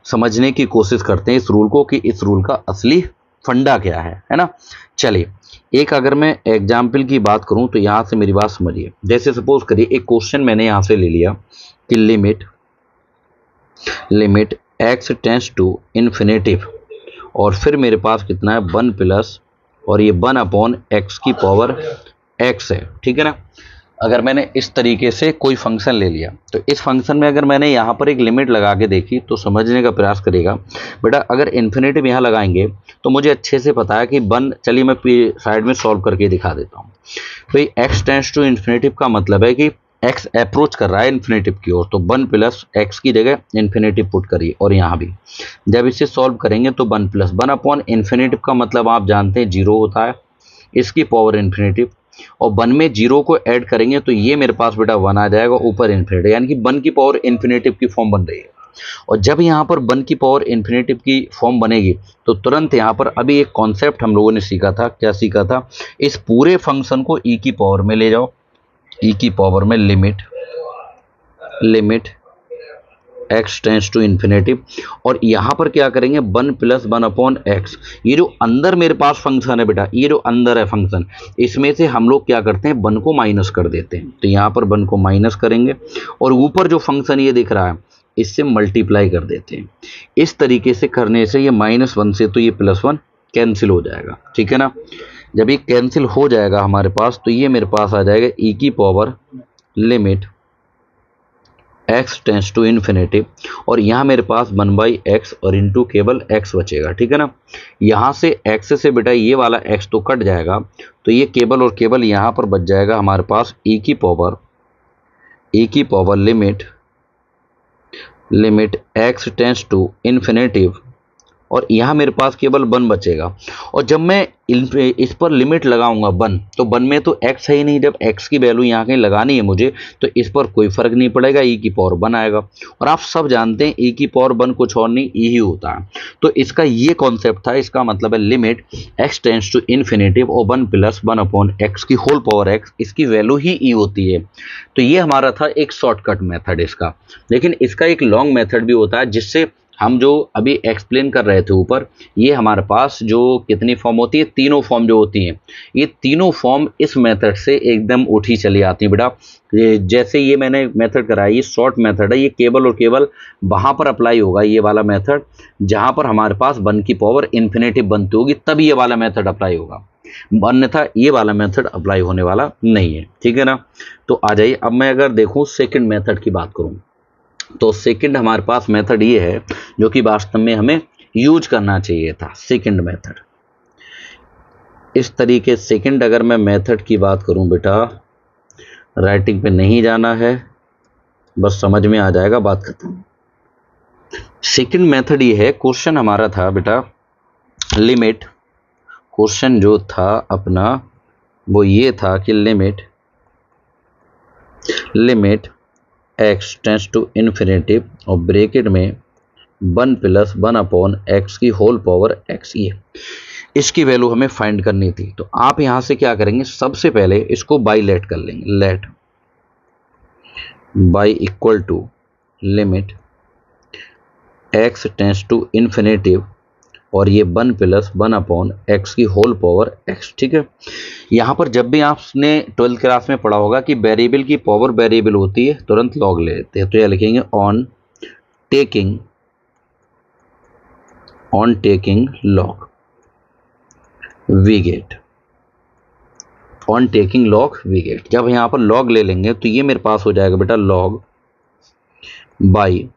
समझने की कोशिश करते हैं इस रूल को, कि इस रूल का असली फंडा क्या है ना। चलिए एक अगर मैं एग्जाम्पल की बात करूं तो यहां से मेरी बात समझिए। जैसे सपोज करिए एक क्वेश्चन मैंने यहां से ले लिया कि limit x tends to infinity, और फिर मेरे पास कितना है 1 प्लस, और ये 1 अपॉन एक्स की पावर एक्स है, ठीक है ना। अगर मैंने इस तरीके से कोई फंक्शन ले लिया तो इस फंक्शन में अगर मैंने यहाँ पर एक लिमिट लगा के देखी तो समझने का प्रयास करेगा। बेटा अगर इन्फिनेटिव यहाँ लगाएंगे तो मुझे अच्छे से पता है कि वन, चलिए मैं साइड में सॉल्व करके दिखा देता हूँ। तो एक्स टेंड्स टू इन्फिनेटिव का मतलब है कि एक्स अप्रोच कर रहा है इन्फिनेटिव की ओर, तो वन प्लस एक्स की जगह इन्फिनेटिव पुट करिए। और यहाँ भी जब इसे सॉल्व करेंगे तो one plus one upon infinitive का मतलब आप जानते हैं जीरो होता है, इसकी पावर इन्फिनेटिव, और वन में जीरो को ऐड करेंगे तो ये मेरे पास बेटा वन आ जाएगा ऊपर इन्फिनेटिव, यानी कि वन की पावर इन्फिनेटिव की फॉर्म बन रही है। और जब यहाँ पर वन की पावर इन्फिनेटिव की फॉर्म बनेगी तो तुरंत यहाँ पर अभी एक कॉन्सेप्ट हम लोगों ने सीखा था। क्या सीखा था? इस पूरे फंक्शन को ई की पावर में ले जाओ, ई की पावर में limit x tends to infinitive, और यहाँ पर क्या करेंगे one plus one upon x. ये जो अंदर मेरे पास फंक्शन है बेटा, ये जो अंदर है फंक्शन, इसमें से हम लोग क्या करते हैं वन को माइनस कर देते हैं। तो यहाँ पर वन को माइनस करेंगे और ऊपर जो फंक्शन ये दिख रहा है इससे मल्टीप्लाई कर देते हैं। इस तरीके से करने से ये माइनस वन से तो ये प्लस वन कैंसिल हो जाएगा, ठीक है ना। जब ये कैंसिल हो जाएगा हमारे पास तो ये मेरे पास आ जाएगा ई की power limit x tends to infinitive, और यहाँ मेरे पास वन बाई एक्स और इंटू केवल एक्स बचेगा, ठीक है ना। यहाँ से एक्स से बेटा ये वाला एक्स तो कट जाएगा, तो ये केवल और केवल यहाँ पर बच जाएगा हमारे पास ई की power limit x tends to infinitive, और यहाँ मेरे पास केवल वन बचेगा। और जब मैं इस पर लिमिट लगाऊंगा वन, तो वन में तो एक्स है ही नहीं, जब एक्स की वैल्यू यहाँ कहीं लगानी है मुझे तो इस पर कोई फर्क नहीं पड़ेगा, ई की पावर वन आएगा। और आप सब जानते हैं ई की पावर वन कुछ और नहीं ई ही होता है। तो इसका ये कॉन्सेप्ट था, इसका मतलब है limit x tends to infinitive और one plus one upon x की होल पावर एक्स, इसकी वैल्यू ही ई होती है। तो ये हमारा था एक शॉर्टकट मेथड इसका। लेकिन इसका एक लॉन्ग मेथड भी होता है, जिससे हम जो अभी एक्सप्लेन कर रहे थे ऊपर, ये हमारे पास जो कितनी फॉर्म होती है, तीनों फॉर्म जो होती हैं, ये तीनों फॉर्म इस मेथड से एकदम उठी चली आती हैं बेटा। जैसे ये मैंने मेथड कराया, ये शॉर्ट मेथड है, ये केवल और केवल वहाँ पर अप्लाई होगा ये वाला मेथड जहाँ पर हमारे पास वन की पावर इन्फिनेटिव बनती होगी, तब ये वाला मेथड अप्लाई होगा, अन्यथा ये वाला मेथड अप्लाई होने वाला नहीं है, ठीक है ना। तो आ जाइए, अब मैं अगर देखूँ सेकेंड मेथड की बात करूँ तो सेकंड हमारे पास मेथड ये है जो कि वास्तव में हमें यूज करना चाहिए था। सेकंड मेथड इस तरीके, सेकंड अगर मैं मेथड की बात करूं बेटा, राइटिंग पे नहीं जाना है, बस समझ में आ जाएगा, बात खत्म। सेकंड मेथड ये है, क्वेश्चन हमारा था बेटा लिमिट, क्वेश्चन जो था अपना वो ये था कि limit x tends to infinitive और ब्रैकेट में one plus one upon x की होल पावर एक्स, ये इसकी वैल्यू हमें फाइंड करनी थी। तो आप यहां से क्या करेंगे, सबसे पहले इसको बाई लेट कर लेंगे, let by equal to limit x tends to infinitive और ये one plus one upon x की होल पावर एक्स, ठीक है। यहाँ पर जब भी आपने 12th क्लास में पढ़ा होगा कि वेरिएबल की पावर वेरिएबल होती है, तुरंत लॉग ले लेते हैं, तो यह लिखेंगे on taking log we get, on taking log we get. जब यहाँ पर लॉग ले लेंगे तो ये मेरे पास हो जाएगा बेटा log by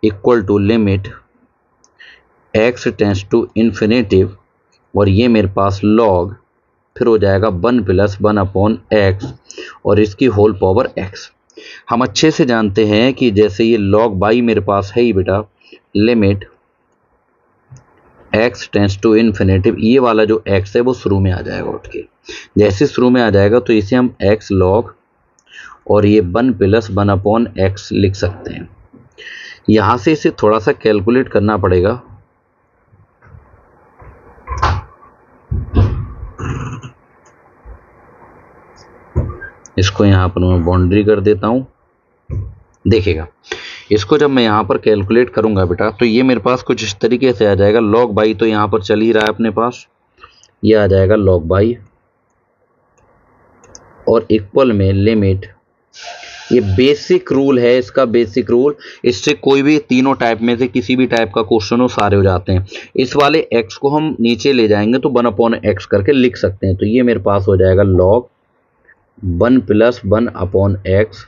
equal to limit x tends to infinitive और ये मेरे पास लॉग, फिर हो जाएगा one plus one upon x और इसकी होल पावर एक्स। हम अच्छे से जानते हैं कि जैसे ये लॉग बाई मेरे पास है ही बेटा, limit x tends to infinitive, ये वाला जो एक्स है वो शुरू में आ जाएगा उठ के, जैसे शुरू में आ जाएगा तो इसे हम एक्स लॉग और ये one plus one upon x लिख सकते हैं। यहाँ से इसे थोड़ा सा कैलकुलेट करना पड़ेगा, इसको यहाँ पर मैं बाउंड्री कर देता हूँ। देखिएगा, इसको जब मैं यहाँ पर कैलकुलेट करूँगा बेटा तो ये मेरे पास कुछ इस तरीके से आ जाएगा, लॉग बाई तो यहाँ पर चल ही रहा है अपने पास, ये आ जाएगा लॉग बाई और इक्वल में लिमिट, ये बेसिक रूल है इसका, बेसिक रूल, इससे कोई भी तीनों टाइप में से किसी भी टाइप का क्वेश्चन हो सारे हो जाते हैं। इस वाले x को हम नीचे ले जाएंगे तो वन अपॉन एक्स करके लिख सकते हैं। तो ये मेरे पास हो जाएगा लॉग 1 प्लस 1 अपॉन एक्स,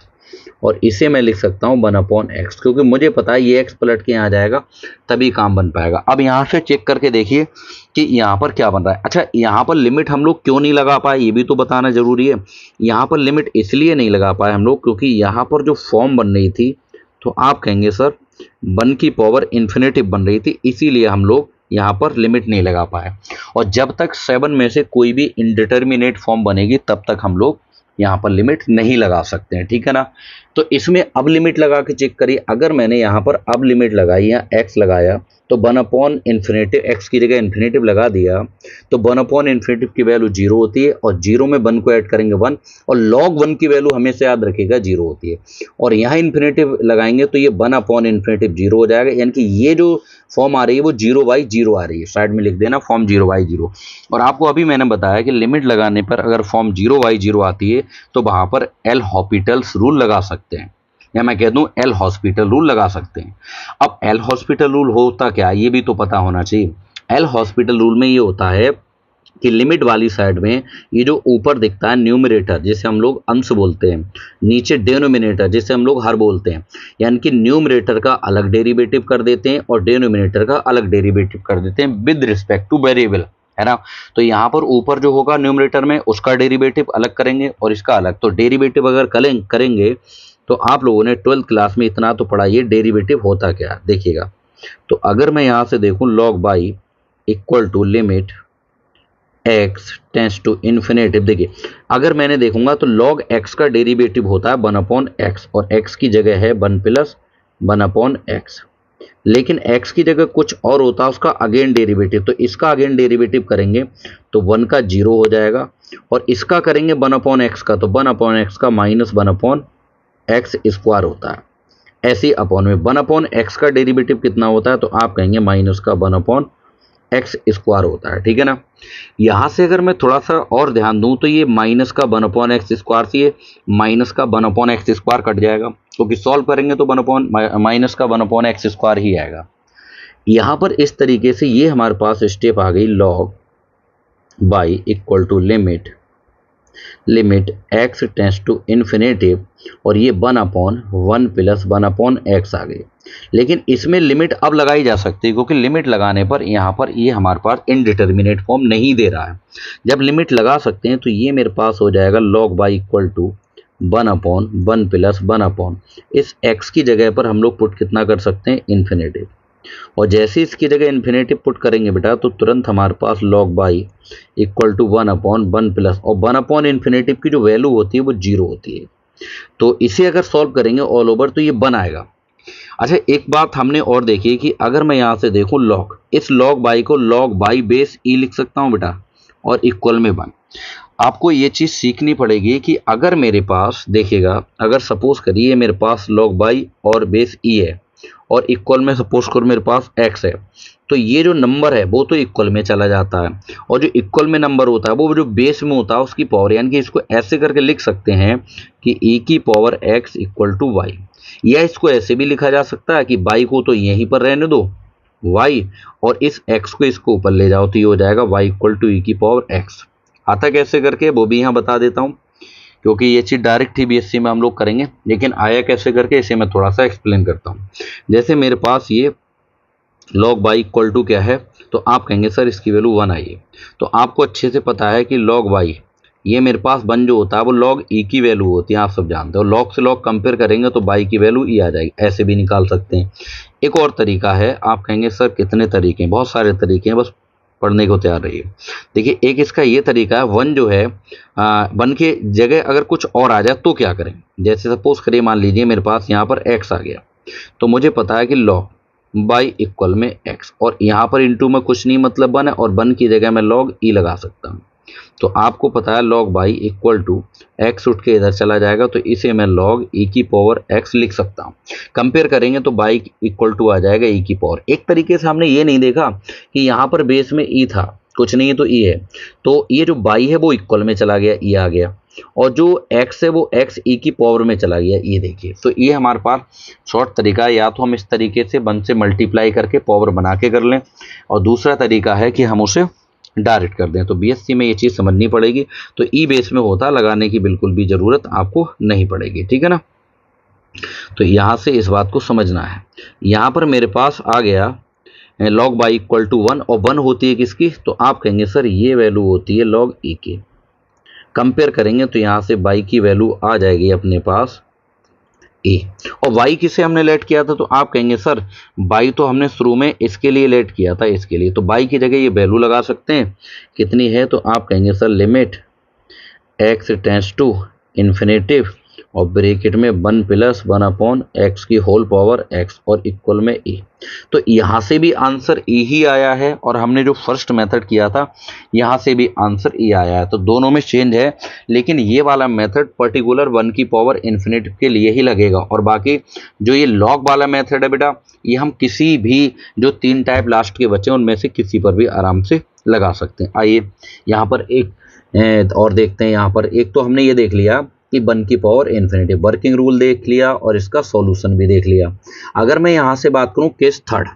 और इसे मैं लिख सकता हूँ 1 अपॉन एक्स, क्योंकि मुझे पता है ये एक्स पलट के यहाँ जाएगा तभी काम बन पाएगा। अब यहाँ से चेक करके देखिए कि यहाँ पर क्या बन रहा है। अच्छा, यहाँ पर लिमिट हम लोग क्यों नहीं लगा पाए ये भी तो बताना जरूरी है। यहाँ पर लिमिट इसलिए नहीं लगा पाए हम लोग क्योंकि यहाँ पर जो फॉर्म बन रही थी, तो आप कहेंगे सर 1 की पावर इन्फिनेटिव बन रही थी, इसीलिए हम लोग यहाँ पर लिमिट नहीं लगा पाए। और जब तक 7 में से कोई भी इनडिटर्मिनेट फॉर्म बनेगी तब तक हम लोग यहाँ पर लिमिट नहीं लगा सकते हैं, ठीक है ना। तो इसमें अब लिमिट लगा के चेक करिए। अगर मैंने यहाँ पर अब लिमिट लगाई या एक्स लगाया तो 1 अपॉन इन्फिनेटिव, एक्स की जगह इन्फिनेटिव लगा दिया तो 1 अपॉन इन्फिनेटिव की वैल्यू 0 होती है, और 0 में 1 को ऐड करेंगे 1, और log 1 की वैल्यू हमेशा याद रखिएगा 0 होती है। और यहाँ इन्फिनेटिव लगाएंगे तो ये 1 अपॉन इन्फिनेटिव 0 हो जाएगा, यानी कि ये जो फॉर्म आ रही है वो 0/0 आ रही है। साइड में लिख देना फॉर्म 0/0। और आपको अभी मैंने बताया कि लिमिट लगाने पर अगर फॉर्म 0/0 आती है तो वहां पर एल हॉस्पिटल्स रूल लगा सकते हैं, या मैं कह दूं एल हॉस्पिटल रूल लगा सकते हैं। अब एल हॉस्पिटल रूल होता क्या ये भी तो पता होना चाहिए। एल हॉस्पिटल रूल में ये होता है कि लिमिट वाली साइड में ये जो ऊपर दिखता है न्यूमरेटर जिसे हम लोग अंश बोलते हैं, नीचे डिनोमिनेटर जिसे हम लोग हर बोलते हैं, यानी कि न्यूमरेटर का अलग डेरिवेटिव कर देते हैं और डिनोमिनेटर का अलग डेरिवेटिव कर देते हैं विद रिस्पेक्ट टू वेरिएबल, है ना। तो यहाँ पर ऊपर जो होगा न्यूमरेटर में उसका डेरिवेटिव अलग करेंगे और इसका अलग। तो डेरिवेटिव अगर करेंगे तो आप लोगों ने 12th क्लास में इतना तो पढ़ा, ये डेरिवेटिव होता क्या देखिएगा। तो अगर मैं यहाँ से देखूँ log by equal to limit x tends to infinitive, देखिए अगर मैंने देखूंगा तो log x का डेरिवेटिव होता है 1 अपॉन एक्स, और x की जगह है 1 प्लस 1 अपॉन एक्स। लेकिन x की जगह कुछ और होता है उसका अगेन डेरिवेटिव, तो इसका अगेन डेरिवेटिव करेंगे तो 1 का 0 हो जाएगा, और इसका करेंगे 1 अपॉन एक्स का तो 1 अपॉन एक्स का माइनस 1 अपॉन एक्स स्क्वायर होता है। ऐसे अपॉन में 1 अपॉन एक्स का डेरिवेटिव कितना होता है तो आप कहेंगे माइनस का 1 अपॉन एक्स स्क्वायर होता है, ठीक है ना। यहां से अगर मैं थोड़ा सा और ध्यान दूं तो ये माइनस का 1 अपॉन एक्स स्क्वायर से माइनस का 1 अपॉन एक्स स्क्वायर कट जाएगा, क्योंकि सॉल्व करेंगे तो 1 अपॉन माइनस का 1 अपॉन एक्स स्क्वायर ही आएगा। यहां पर इस तरीके से ये हमारे पास स्टेप आ गई log by equal to limit x tends to infinitive, और ये 1 अपॉन 1 प्लस 1 अपॉन एक्स आ गई। लेकिन इसमें लिमिट अब लगाई जा सकती है क्योंकि लिमिट लगाने पर यहाँ पर ये हमारे पास इनडिटर्मिनेट फॉर्म नहीं दे रहा है। जब लिमिट लगा सकते हैं तो ये मेरे पास हो जाएगा log by equal to 1 upon 1 plus 1 upon, इस x की जगह पर हम लोग पुट कितना कर सकते हैं इन्फिनेटिव, और जैसे इसकी जगह इन्फिनेटिव पुट करेंगे बेटा तो तुरंत हमारे पास log by equal to 1 upon 1 plus, और 1 अपॉन इन्फिनेटिव की जो वैल्यू होती है वो 0 होती है। तो इसे अगर सॉल्व करेंगे ऑल ओवर तो ये 1 आएगा। अच्छा, एक बात हमने और देखी है कि अगर मैं यहाँ से देखूँ log, इस log बाई को log बाई बेस ई लिख सकता हूँ बेटा, और इक्वल में 1। आपको ये चीज़ सीखनी पड़ेगी कि अगर मेरे पास देखिएगा, अगर सपोज करिए मेरे पास log बाई और बेस ई है और इक्वल में सपोज करो मेरे पास x है, तो ये जो नंबर है वो तो इक्वल में चला जाता है, और जो इक्वल में नंबर होता है वो जो बेस में होता है उसकी पावर, यानी कि इसको ऐसे करके लिख सकते हैं कि e की power x equal to y, या इसको ऐसे भी लिखा जा सकता है कि बाई को तो यहीं पर रहने दो y, और इस x को इसको ऊपर ले जाओ तो ये हो जाएगा y इक्वल टू ई की पावर x। आता कैसे करके वो भी यहाँ बता देता हूँ, क्योंकि ये चीज़ डायरेक्ट ही बीएससी में हम लोग करेंगे, लेकिन आया कैसे करके इसे मैं थोड़ा सा एक्सप्लेन करता हूँ। जैसे मेरे पास ये log बाई इक्वल टू क्या है तो आप कहेंगे सर इसकी वैल्यू 1 आई है, तो आपको अच्छे से पता है कि log बाई ये मेरे पास 1 जो होता है वो log ई की वैल्यू होती है, आप सब जानते हो। log से log कंपेयर करेंगे तो बाई की वैल्यू ई आ जाएगी, ऐसे भी निकाल सकते हैं। एक और तरीका है, आप कहेंगे सर कितने तरीके हैं, बहुत सारे तरीके हैं, बस पढ़ने को तैयार रहिए। देखिए एक इसका ये तरीका है, 1 जो है 1 के जगह अगर कुछ और आ जाए तो क्या करें। जैसे सपोज करिए मान लीजिए मेरे पास यहाँ पर x आ गया, तो मुझे पता है कि log बाई इक्वल में x, और यहाँ पर इंटू में कुछ नहीं मतलब 1 है, और 1 की जगह मैं log e लगा सकता हूँ। तो आपको पता है log by equal to x उठ के इधर चला जाएगा, तो इसे मैं log e की पावर x लिख सकता हूँ। कंपेयर करेंगे तो बाई इक्वल टू आ जाएगा e की पावर। एक तरीके से हमने ये नहीं देखा कि यहाँ पर बेस में e था, कुछ नहीं है तो e है, तो ये जो बाई है वो इक्वल में चला गया, e आ गया, और जो x है वो x e की पावर में चला गया, ये देखिए। तो ये हमारे पास शॉर्ट तरीका है, या तो हम इस तरीके से 1 से मल्टीप्लाई करके पावर बना के कर लें, और दूसरा तरीका है कि हम उसे डायरेक्ट कर दें। तो बीएससी में ये चीज़ समझनी पड़ेगी। तो ई बेस में होता, लगाने की बिल्कुल भी ज़रूरत आपको नहीं पड़ेगी, ठीक है ना। तो यहाँ से इस बात को समझना है। यहाँ पर मेरे पास आ गया लॉग बाई इक्वल टू 1, और 1 होती है किसकी, तो आप कहेंगे सर ये वैल्यू होती है लॉग ई की। कंपेयर करेंगे तो यहाँ से बाई की वैल्यू आ जाएगी अपने पास ए, और वाई किसे हमने लेट किया था, तो आप कहेंगे सर बाई तो हमने शुरू में इसके लिए लेट किया था, इसके लिए, तो बाई की जगह ये वैल्यू लगा सकते हैं कितनी है, तो आप कहेंगे sir limit x tends to infinitive और ब्रैकेट में 1 प्लस 1 अपॉन एक्स की होल पावर एक्स और इक्वल में ए। तो यहाँ से भी आंसर ए ही आया है, और हमने जो फर्स्ट मेथड किया था यहाँ से भी आंसर ए आया है। तो दोनों में चेंज है, लेकिन ये वाला मेथड पर्टिकुलर 1 की पावर इन्फिनेटिव के लिए ही लगेगा, और बाकी जो ये लॉग वाला मेथड है बेटा, ये हम किसी भी जो 3 टाइप लास्ट के बचे उनमें से किसी पर भी आराम से लगा सकते हैं। आइए यहाँ पर एक और देखते हैं। यहाँ पर एक तो हमने ये देख लिया कि 1 की पावर इन्फिनिटी, वर्किंग रूल देख लिया और इसका सॉल्यूशन भी देख लिया। अगर मैं यहाँ से बात करूँ केस थर्ड,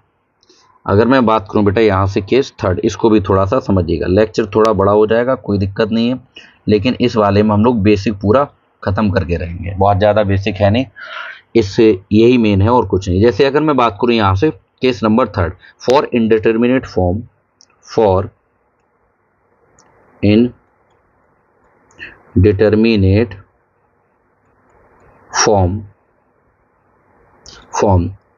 अगर मैं बात करूँ बेटा यहाँ से केस थर्ड, इसको भी थोड़ा सा समझिएगा। लेक्चर थोड़ा बड़ा हो जाएगा, कोई दिक्कत नहीं है, लेकिन इस वाले में हम लोग बेसिक पूरा खत्म करके रहेंगे, बहुत ज़्यादा बेसिक है नहीं, इससे यही मेन है और कुछ नहीं। जैसे अगर मैं बात करूँ यहाँ से case number third, for indeterminate form, for in determinate form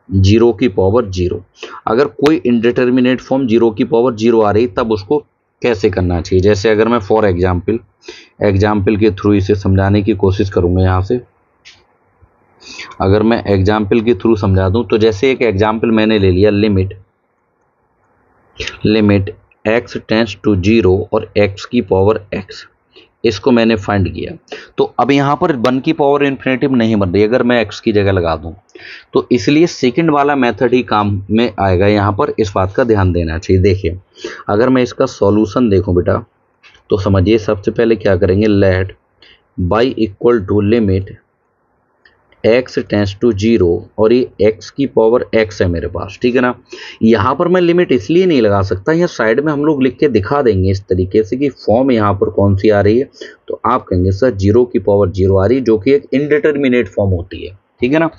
0 की पावर 0, अगर कोई इनडिटर्मिनेट फॉर्म 0 की पावर 0 आ रही तब उसको कैसे करना चाहिए। जैसे अगर मैं फॉर एग्जाम्पल के थ्रू इसे समझाने की कोशिश करूंगा। यहाँ से अगर मैं एग्जाम्पल के थ्रू समझा दूं, तो जैसे एक एग्जाम्पल मैंने ले लिया, लिमिट एक्स टेंस टू 0 और एक्स की पावर एक्स, इसको मैंने फाइंड किया। तो अब यहाँ पर 1 की पावर इन्फिनेटिव नहीं बन रही अगर मैं एक्स की जगह लगा दूं, तो इसलिए सेकंड वाला मेथड ही काम में आएगा। यहाँ पर इस बात का ध्यान देना चाहिए। देखिए अगर मैं इसका सॉल्यूशन देखूं बेटा, तो समझिए सबसे पहले क्या करेंगे, let by equal to limit x tends to 0, और ये एक्स की पावर एक्स है मेरे पास, ठीक है ना। यहाँ पर मैं लिमिट इसलिए नहीं लगा सकता, यहाँ साइड में हम लोग लिख के दिखा देंगे इस तरीके से कि फॉर्म यहाँ पर कौन सी आ रही है, तो आप कहेंगे सर 0 की पावर 0 आ रही है, जो कि एक इनडिटर्मिनेट फॉर्म होती है, ठीक है ना।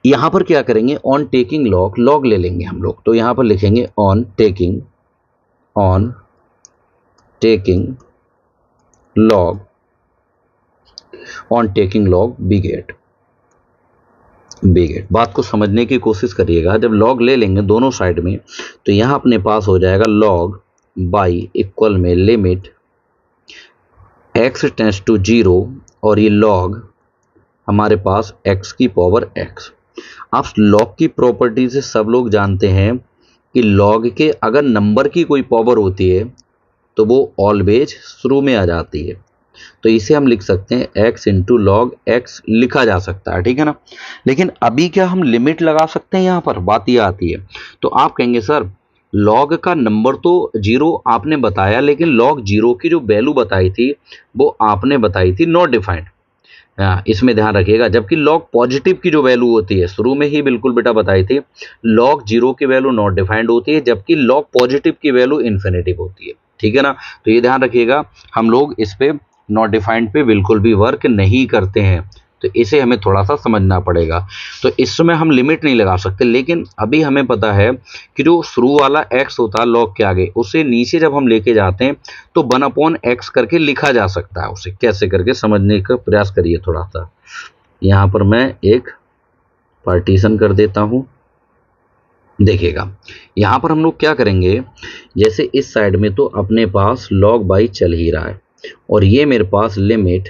यहाँ पर क्या करेंगे, ऑन टेकिंग लॉग ले लेंगे हम लोग, तो यहाँ पर लिखेंगे ऑन टेकिंग लॉग बिगेट। बात को समझने की कोशिश करिएगा। जब लॉग ले लेंगे दोनों साइड में, तो यहाँ अपने पास हो जाएगा लॉग बाई इक्वल में लिमिट एक्स टेंस टू 0, और ये लॉग हमारे पास एक्स की पावर एक्स। आप लॉग की प्रॉपर्टी से सब लोग जानते हैं कि लॉग के अगर नंबर की कोई पावर होती है तो वो ऑलवेज शुरू में आ जाती है, तो इसे हम लिख सकते हैं x इंटू लॉग एक्स लिखा जा सकता है, ठीक है ना। लेकिन अभी क्या हम लिमिट लगा सकते हैं, यहाँ पर बात ये आती है। तो आप कहेंगे सर लॉग का नंबर तो 0 आपने बताया, लेकिन लॉग 0 की जो वैल्यू बताई थी वो आपने बताई थी नॉट डिफाइंड, इसमें ध्यान रखिएगा। जबकि लॉग पॉजिटिव की जो वैल्यू होती है शुरू में ही बिल्कुल बेटा बताई थी, लॉग 0 की वैल्यू नॉट डिफाइंड होती है, जबकि लॉग पॉजिटिव की वैल्यू इन्फिनिटिव होती है, ठीक है ना। तो ये ध्यान रखिएगा, हम लोग इस पे नॉट डिफाइंड पे बिल्कुल भी वर्क नहीं करते हैं, तो इसे हमें थोड़ा सा समझना पड़ेगा। तो इसमें हम लिमिट नहीं लगा सकते, लेकिन अभी हमें पता है कि जो शुरू वाला x होता है लॉग के आगे, उसे नीचे जब हम लेके जाते हैं तो 1/x करके लिखा जा सकता है। उसे कैसे करके समझने का प्रयास करिए थोड़ा सा। यहाँ पर मैं एक पार्टीशन कर देता हूँ, देखिएगा यहाँ पर हम लोग क्या करेंगे, जैसे इस साइड में तो अपने पास लॉग बाई चल ही रहा है, और ये मेरे पास लिमिट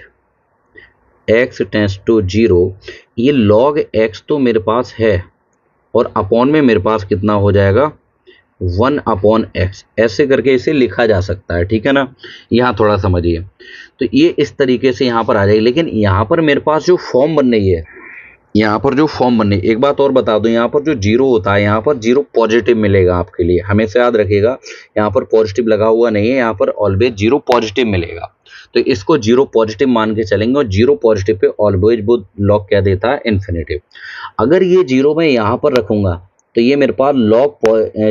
एक्स टेंस टू 0, ये लॉग एक्स तो मेरे पास है, और अपॉन में मेरे पास कितना हो जाएगा 1/x, ऐसे करके इसे लिखा जा सकता है, ठीक है ना। यहाँ थोड़ा समझिए, तो ये इस तरीके से यहाँ पर आ जाएगी। लेकिन यहाँ पर मेरे पास जो फॉर्म बन रही है, एक बात और बता दूं, यहाँ पर जो 0 होता है, यहाँ पर 0 पॉजिटिव मिलेगा आपके लिए, हमेशा याद रखिएगा। यहाँ पर पॉजिटिव लगा हुआ नहीं है, यहाँ पर ऑलवेज 0 पॉजिटिव मिलेगा, तो इसको 0 पॉजिटिव मान के चलेंगे, और 0 पॉजिटिव पे ऑलवेज वो लॉग क्या देता है, इन्फिनिटिव। अगर ये 0 मैं यहाँ पर रखूंगा तो ये मेरे पास log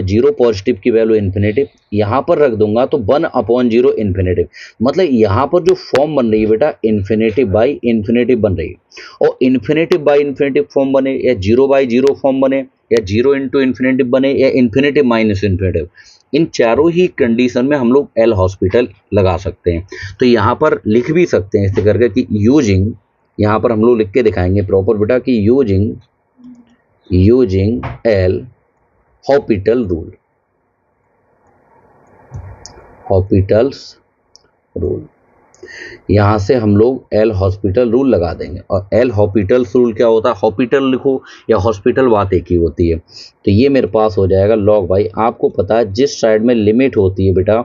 0 पॉजिटिव की वैल्यू इन्फिनेटिव, यहाँ पर रख दूंगा तो 1/0 इन्फिनेटिव, मतलब यहाँ पर जो फॉर्म बन रही है बेटा इन्फिनेटिव बाई इन्फिनेटिव बन रही है। और इन्फिनेटिव बाई इन्फिनेटिव फॉर्म बने या 0/0 फॉर्म बने या 0 इंटू इन्फिनेटिव बने या इन्फिनेटिव माइनस इन्फिनेटिव, इन चारों ही कंडीशन में हम लोग एल हॉस्पिटल लगा सकते हैं। तो यहाँ पर लिख भी सकते हैं इसे करके कि यूजिंग, यहाँ पर हम लोग लिख के दिखाएंगे प्रॉपर बेटा कि using L hospital rule, hospitals rule, यहाँ से हम लोग एल हॉस्पिटल रूल लगा देंगे। और एल हॉस्पिटल्स रूल क्या होता है, हॉस्पिटल लिखो या हॉस्पिटल बात एक ही होती है। तो ये मेरे पास हो जाएगा लॉग बाई, आपको पता है जिस साइड में लिमिट होती है बेटा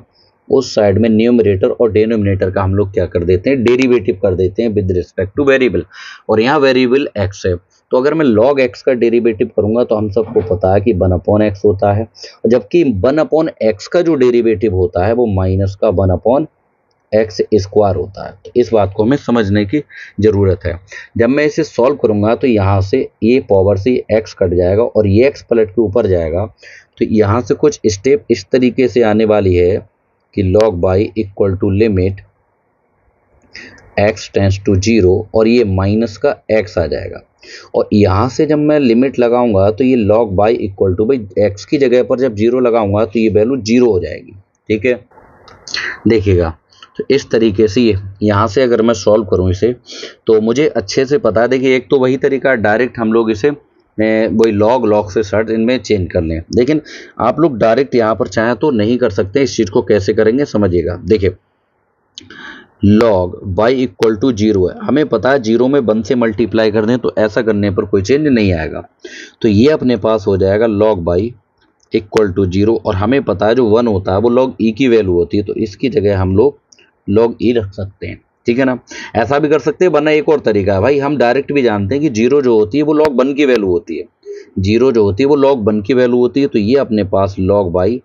उस साइड में न्यूमरेटर और डिनोमिनेटर का हम लोग क्या कर देते हैं, डेरिवेटिव कर देते हैं विद रिस्पेक्ट टू वेरिएबल। और यहाँ वेरिएबल एक्स है, तो अगर मैं log x का डेरिवेटिव करूंगा तो हम सबको पता है कि 1/x होता है, और जबकि 1/x का जो डेरिवेटिव होता है वो माइनस का 1/x स्क्वायर होता है। तो इस बात को हमें समझने की जरूरत है। जब मैं इसे सॉल्व करूंगा तो यहाँ से ये पावर से x कट जाएगा और ये x पलट के ऊपर जाएगा, तो यहाँ से कुछ स्टेप इस तरीके से आने वाली है कि log by equal to limit x tends to 0 और ये माइनस का x आ जाएगा। और यहाँ से जब मैं लिमिट लगाऊंगा तो ये log बाई इक्वल टू, भाई x की जगह पर जब 0 लगाऊंगा तो ये वैल्यू 0 हो जाएगी। ठीक है, देखिएगा तो इस तरीके से ये यहाँ से अगर मैं सॉल्व करूँ इसे तो मुझे अच्छे से पता है। देखिए एक तो वही तरीका डायरेक्ट हम लोग इसे वही लॉग से शर्ट इनमें चेंज कर लें, लेकिन आप लोग डायरेक्ट यहाँ पर चाहें तो नहीं कर सकते। इस चीज़ को कैसे करेंगे समझिएगा। देखिए लॉग बाई इक्वल टू 0 है, हमें पता है 0 में 1 से मल्टीप्लाई कर दें तो ऐसा करने पर कोई चेंज नहीं आएगा। तो ये अपने पास हो जाएगा लॉग बाई इक्वल टू 0, और हमें पता है जो 1 होता है वो log e की वैल्यू होती है, तो इसकी जगह हम लोग log e रख सकते हैं। ठीक है ना, ऐसा भी कर सकते हैं, वरना एक और तरीका है भाई, हम डायरेक्ट भी जानते हैं कि 0 जो होती है वो log 1 की वैल्यू होती है, 0 जो होती है वो log 1 की वैल्यू होती है। तो ये अपने पास log बाई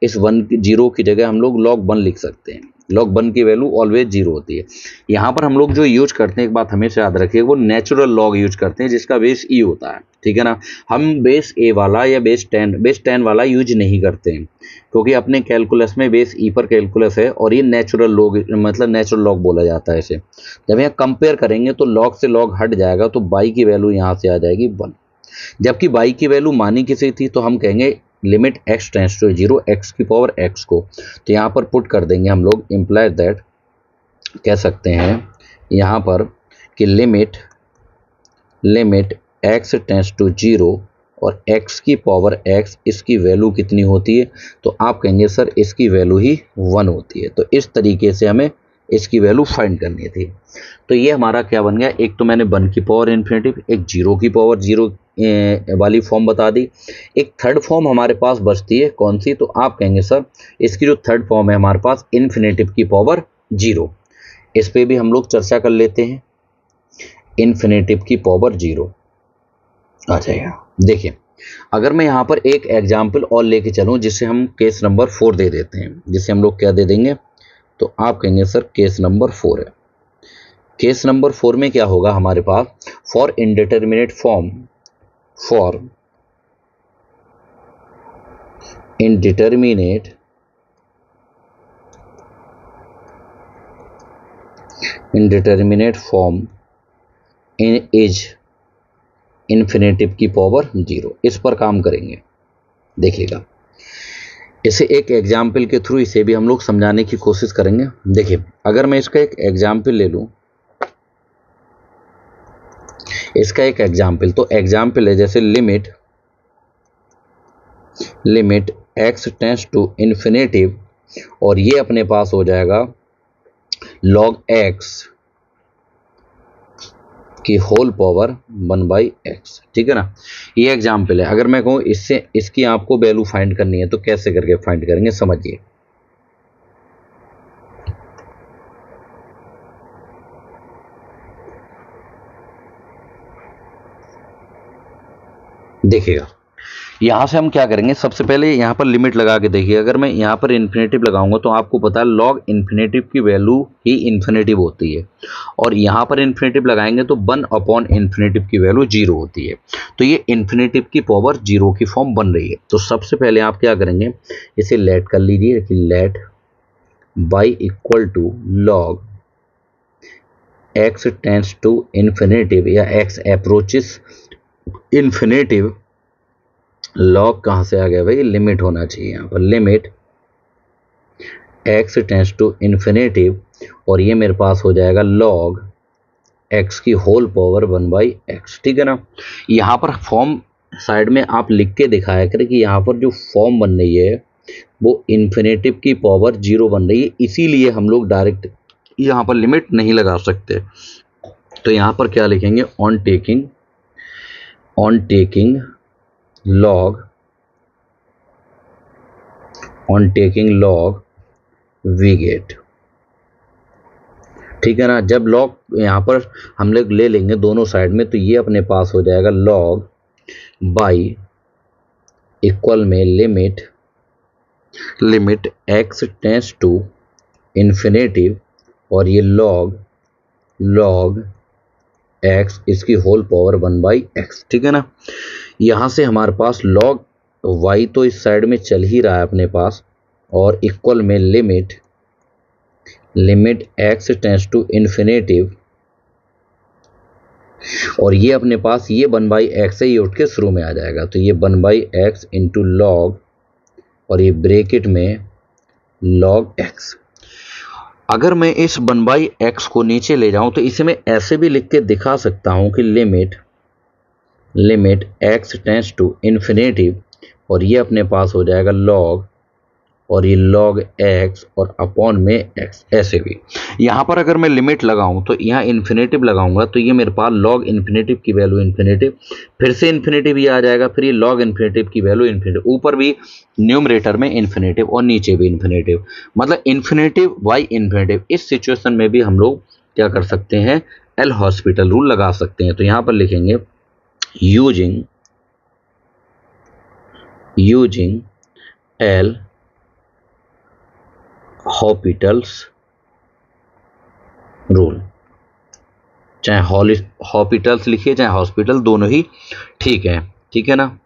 इस 0 की जगह हम लोग log 1 लिख सकते हैं। log 1 की वैल्यू ऑलवेज 0 होती है। यहाँ पर हम लोग जो यूज करते हैं, एक बात हमेशा याद रखिए, वो नेचुरल लॉग यूज करते हैं जिसका बेस ई होता है। ठीक है ना, हम बेस ए वाला या बेस 10 वाला यूज नहीं करते हैं, क्योंकि अपने कैलकुलस में बेस ई पर कैलकुलस है और ये नेचुरल लॉग, मतलब नेचुरल लॉग बोला जाता है इसे। जब यहाँ कंपेयर करेंगे तो लॉग से लॉग हट जाएगा, तो बाई की वैल्यू यहाँ से आ जाएगी 1। जबकि बाई की वैल्यू मानी किसी थी तो हम कहेंगे limit x tends to 0 x की पावर x को, तो यहाँ पर पुट कर देंगे हम लोग, इम्प्लाई दैट कह सकते हैं यहाँ पर कि लिमिट x टेंस टू 0 और x की पावर x, इसकी वैल्यू कितनी होती है, तो आप कहेंगे सर इसकी वैल्यू ही 1 होती है। तो इस तरीके से हमें इसकी वैल्यू फाइंड करनी थी। तो ये हमारा क्या बन गया, एक तो मैंने 1 की पावर इन्फिनेटिव, एक 0 की पावर 0 वाली फॉर्म बता दी। एक थर्ड फॉर्म हमारे पास बचती है, कौन सी, तो आप कहेंगे सर इसकी जो थर्ड फॉर्म है हमारे पास इन्फिनेटिव की पावर 0, इस पे भी हम लोग चर्चा कर लेते हैं। इन्फिनेटिव की पावर 0 आ जाएगा। देखिए अगर मैं यहाँ पर एक एग्जाम्पल और लेके चलूँ, जिससे हम केस नंबर 4 दे देते हैं, जिससे हम लोग क्या दे देंगे, तो आप कहेंगे सर केस नंबर 4 है। केस नंबर 4 में क्या होगा हमारे पास, for indeterminate form, for indeterminate form इन इज इन्फिनेटिव की पावर 0, इस पर काम करेंगे। देखिएगा इसे एक एग्जाम्पल के थ्रू इसे भी हम लोग समझाने की कोशिश करेंगे। देखिए अगर मैं इसका एक एग्जाम्पल ले लूं, इसका एक एग्जाम्पल, तो एग्जाम्पल है जैसे limit x tends to infinitive, और ये अपने पास हो जाएगा log x की होल पावर 1/x। ठीक है ना, ये एग्जाम्पल है। अगर मैं कहूँ इससे इसकी आपको वैल्यू फाइंड करनी है तो कैसे करके फाइंड करेंगे, समझिए। देखिएगा यहाँ से हम क्या करेंगे, सबसे पहले यहाँ पर लिमिट लगा के देखिए। अगर मैं यहाँ पर इन्फिनेटिव लगाऊंगा तो आपको पता है लॉग इन्फिनेटिव की वैल्यू ही इन्फिनेटिव होती है, और यहाँ पर इन्फिनेटिव लगाएंगे तो 1 अपॉन इन्फिनेटिव की वैल्यू 0 होती है। तो ये इन्फिनेटिव की पावर 0 की फॉर्म बन रही है। तो सबसे पहले आप क्या करेंगे, इसे लेट कर लीजिए कि let by equal to log x tends to infinitive या x अप्रोचेस इन्फिनेटिव। लॉग कहाँ से आ गया भाई, लिमिट होना चाहिए यहाँ पर, limit x tends to infinitive, और ये मेरे पास हो जाएगा लॉग x की होल पावर 1/x। ठीक है ना। यहाँ पर फॉर्म साइड में आप लिख के दिखाया करें कि यहाँ पर जो फॉर्म बन रही है वो इन्फिनेटिव की पावर 0 बन रही है, इसीलिए हम लोग डायरेक्ट यहाँ पर लिमिट नहीं लगा सकते। तो यहाँ पर क्या लिखेंगे, on taking log we get. ठीक है ना। जब लॉग यहाँ पर हम लोग ले लेंगे दोनों साइड में, तो ये अपने पास हो जाएगा लॉग बाई इक्वल में limit x tends to infinitive, और ये लॉग x इसकी होल पावर 1/x। ठीक है ना। यहाँ से हमारे पास लॉग y तो इस साइड में चल ही रहा है अपने पास, और इक्वल में limit x tends to infinitive, और ये अपने पास ये 1/x से ही उठ के शुरू में आ जाएगा। तो ये 1/x इंटू लॉग, और ये ब्रैकेट में log x। अगर मैं इस 1/x को नीचे ले जाऊं तो इसे मैं ऐसे भी लिख के दिखा सकता हूं कि limit x tends to infinitive, और ये अपने पास हो जाएगा लॉग, और ये log x और अपॉन में x। ऐसे भी यहाँ पर अगर मैं लिमिट लगाऊं तो यहाँ इन्फिनेटिव लगाऊंगा तो ये मेरे पास log इन्फिनेटिव की वैल्यू इन्फिनेटिव, फिर से इन्फिनेटिव ही आ जाएगा, फिर ये log इन्फिनेटिव की वैल्यू इन्फिनेटिव, ऊपर भी न्यूमरेटर में इन्फिनेटिव और नीचे भी इन्फिनेटिव, मतलब इन्फिनेटिव बाई इन्फिनेटिव। इस सिचुएशन में भी हम लोग क्या कर सकते हैं, एल हॉस्पिटल रूल लगा सकते हैं। तो यहाँ पर लिखेंगे यूजिंग एल हॉस्पिटल्स रूल, चाहे हॉस्पिटल्स लिखिए चाहे हॉस्पिटल, दोनों ही ठीक है ना।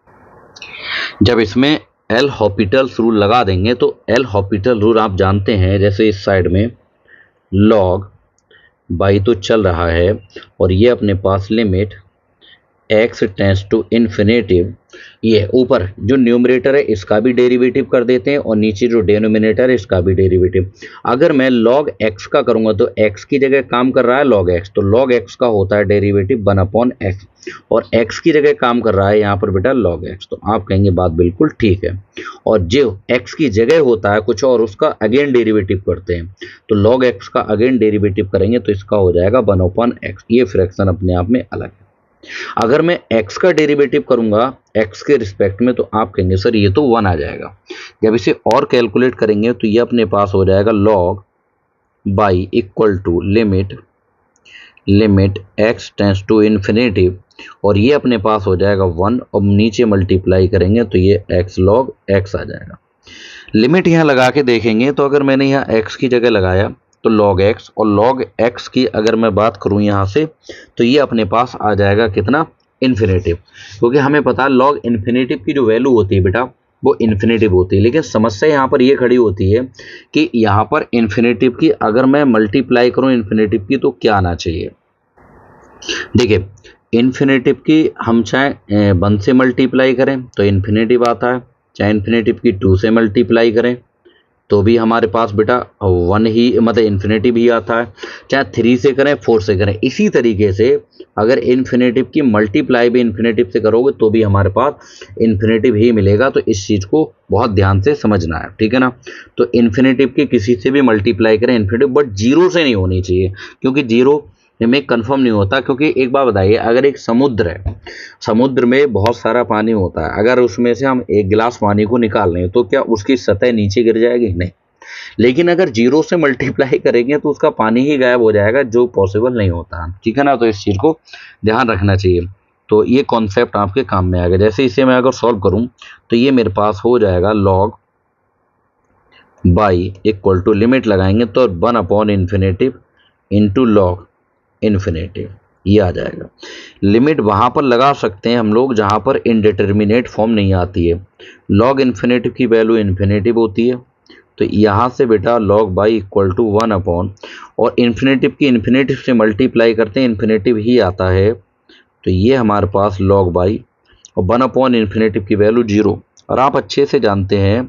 जब इसमें एल हॉस्पिटल्स रूल लगा देंगे तो एल हॉस्पिटल रूल आप जानते हैं, जैसे इस साइड में लॉग बाई तो चल रहा है, और ये अपने पास limit x tends to infinitive, ये ऊपर जो न्यूमरेटर है इसका भी डेरिवेटिव कर देते हैं, और नीचे जो डिनोमिनेटर है इसका भी डेरिवेटिव। अगर मैं log x का करूंगा तो x की जगह काम कर रहा है log x, तो log x का होता है डेरिवेटिव 1/x, और x की जगह काम कर रहा है यहाँ पर बेटा log x। तो आप कहेंगे बात बिल्कुल ठीक है। और जो x की जगह होता है कुछ और, उसका अगेन डेरिवेटिव करते हैं, तो log x का अगेन डेरिवेटिव करेंगे तो इसका हो जाएगा 1/x। ये फ्रैक्शन अपने आप में अलग है। अगर मैं x का डेरिवेटिव करूंगा x के रिस्पेक्ट में, तो आप कहेंगे सर ये तो 1 आ जाएगा। जब इसे और कैलकुलेट करेंगे तो ये अपने पास हो जाएगा log by equal to limit x tends to infinitive, और ये अपने पास हो जाएगा 1, और नीचे मल्टीप्लाई करेंगे तो ये x log x आ जाएगा। लिमिट यहाँ लगा के देखेंगे तो अगर मैंने यहाँ x की जगह लगाया तो log x, और log x की अगर मैं बात करूं यहाँ से तो ये अपने पास आ जाएगा कितना, इन्फिनेटिव, क्योंकि हमें पता है log इन्फिनेटिव की जो वैल्यू होती है बेटा वो इन्फिनेटिव होती है। लेकिन समस्या यहाँ पर ये खड़ी होती है कि यहाँ पर इन्फिनेटिव की अगर मैं मल्टीप्लाई करूँ इन्फिनेटिव की तो क्या आना चाहिए। देखिए इन्फिनेटिव की हम चाहे 1 से मल्टीप्लाई करें तो इन्फिनेटिव आता है, चाहे इन्फिनेटिव की 2 से मल्टीप्लाई करें तो भी हमारे पास बेटा 1 ही, मतलब इन्फिनेटिव ही आता है, चाहे 3 से करें 4 से करें। इसी तरीके से अगर इन्फिनेटिव की मल्टीप्लाई भी इन्फिनेटिव से करोगे तो भी हमारे पास इन्फिनेटिव ही मिलेगा। तो इस चीज़ को बहुत ध्यान से समझना है, ठीक है ना। तो इन्फिनेटिव की किसी से भी मल्टीप्लाई करें इन्फिनेटिव, बट 0 से नहीं होनी चाहिए, क्योंकि 0 में कंफर्म नहीं होता। क्योंकि एक बात बताइए, अगर एक समुद्र है, समुद्र में बहुत सारा पानी होता है, अगर उसमें से हम एक गिलास पानी को निकाल लें तो क्या उसकी सतह नीचे गिर जाएगी? नहीं। लेकिन अगर 0 से मल्टीप्लाई करेंगे तो उसका पानी ही गायब हो जाएगा, जो पॉसिबल नहीं होता, ठीक है ना। तो इस चीज़ को ध्यान रखना चाहिए। तो ये कॉन्सेप्ट आपके काम में आएगा। जैसे इसे मैं अगर सॉल्व करूं तो ये मेरे पास हो जाएगा log by equal to limit लगाएंगे तो 1/∞ इंटू लॉग इन्फिनेटिव, ये आ जाएगा। लिमिट वहाँ पर लगा सकते हैं हम लोग जहाँ पर इनडिटर्मिनेट फॉर्म नहीं आती है। लॉग इन्फिनेटिव की वैल्यू इन्फिनेटिव होती है, तो यहाँ से बेटा लॉग बाई इक्वल टू 1 और इन्फिनेटिव की इन्फिनेटिव से मल्टीप्लाई करते हैं, इन्फिनेटिव ही आता है, तो ये हमारे पास लॉग बाई और 1/∞ की वैल्यू 0। और आप अच्छे से जानते हैं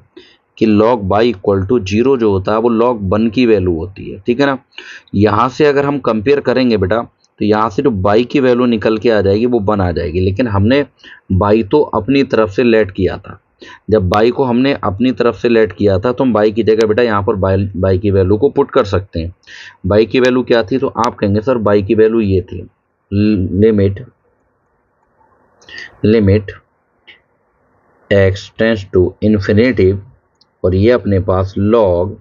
कि log बाई इक्वल टू 0 जो होता है वो log 1 की वैल्यू होती है, ठीक है ना। यहाँ से अगर हम कंपेयर करेंगे बेटा तो यहाँ से जो बाई की वैल्यू निकल के आ जाएगी वो 1 आ जाएगी, लेकिन हमने बाई तो अपनी तरफ से लेट किया था। जब बाई को हमने अपनी तरफ से लेट किया था तो हम बाई की जगह बेटा यहाँ पर बाई की वैल्यू को पुट कर सकते हैं। बाई की वैल्यू क्या थी, तो आप कहेंगे सर बाई की वैल्यू ये थी, limit x tends to infinitive और ये अपने पास log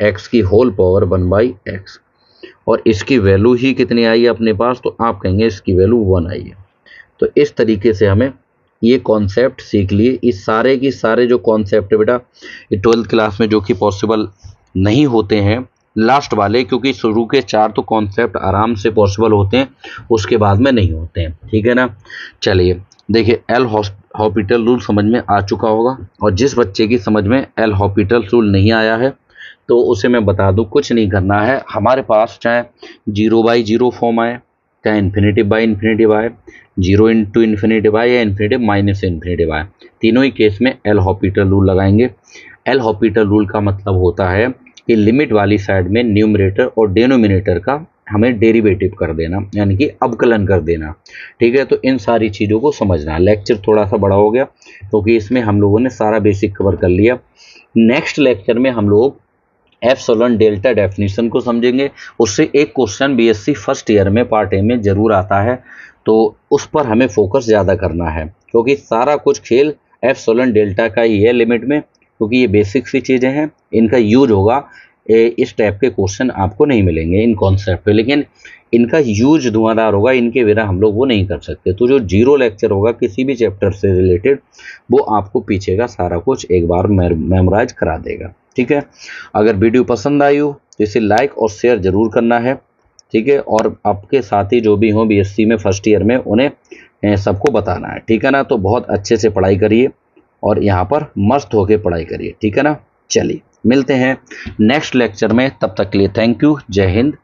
x की होल पावर 1/x और इसकी वैल्यू ही कितनी आई है अपने पास, तो आप कहेंगे इसकी वैल्यू 1 आई है। तो इस तरीके से हमें ये कॉन्सेप्ट सीख लिए। इस सारे की सारे जो कॉन्सेप्ट है बेटा ये 12th क्लास में जो कि पॉसिबल नहीं होते हैं, लास्ट वाले, क्योंकि शुरू के 4 तो कॉन्सेप्ट आराम से पॉसिबल होते हैं, उसके बाद में नहीं होते हैं, ठीक है ना। चलिए देखिए एल हॉस्पिटल रूल समझ में आ चुका होगा, और जिस बच्चे की समझ में एल हॉस्पिटल रूल नहीं आया है तो उसे मैं बता दूं कुछ नहीं करना है। हमारे पास चाहे 0/0 फॉर्म आए, चाहे इन्फिनेटिव आए, 0 इंटू इन्फिनेटिव आए या इन्फिनेटिव माइनस इन्फिनेटिव आए, तीनों ही केस में एल हॉस्पिटल रूल लगाएंगे। एल हॉस्पिटल रूल का मतलब होता है कि लिमिट वाली साइड में न्यूमरेटर और डिनोमिनेटर का हमें डेरिवेटिव कर देना, यानी कि अवकलन कर देना, ठीक है। तो इन सारी चीज़ों को समझना। लेक्चर थोड़ा सा बड़ा हो गया क्योंकि इसमें हम लोगों ने सारा बेसिक कवर कर लिया। नेक्स्ट लेक्चर में हम लोग एप्सिलॉन डेल्टा डेफिनेशन को समझेंगे। उससे एक क्वेश्चन बीएससी फर्स्ट ईयर में पार्ट ए में जरूर आता है, तो उस पर हमें फोकस ज़्यादा करना है, क्योंकि सारा कुछ खेल एप्सिलॉन डेल्टा का ही है लिमिट में, क्योंकि ये बेसिक सी चीज़ें हैं, इनका यूज होगा। इस टाइप के क्वेश्चन आपको नहीं मिलेंगे इन कॉन्सेप्ट पे, लेकिन इनका यूज धुआंधार होगा, इनके बिना हम लोग वो नहीं कर सकते। तो जो 0 लेक्चर होगा किसी भी चैप्टर से रिलेटेड, वो आपको पीछे का सारा कुछ एक बार मेमोराइज करा देगा, ठीक है। अगर वीडियो पसंद आई हो तो इसे लाइक और शेयर जरूर करना है, ठीक है। और आपके साथी जो भी हों बीएससी में फर्स्ट ईयर में, उन्हें सबको बताना है, ठीक है ना। तो बहुत अच्छे से पढ़ाई करिए और यहाँ पर मस्त होके पढ़ाई करिए, ठीक है ना। चलिए मिलते हैं नेक्स्ट लेक्चर में, तब तक के लिए थैंक यू, जय हिंद।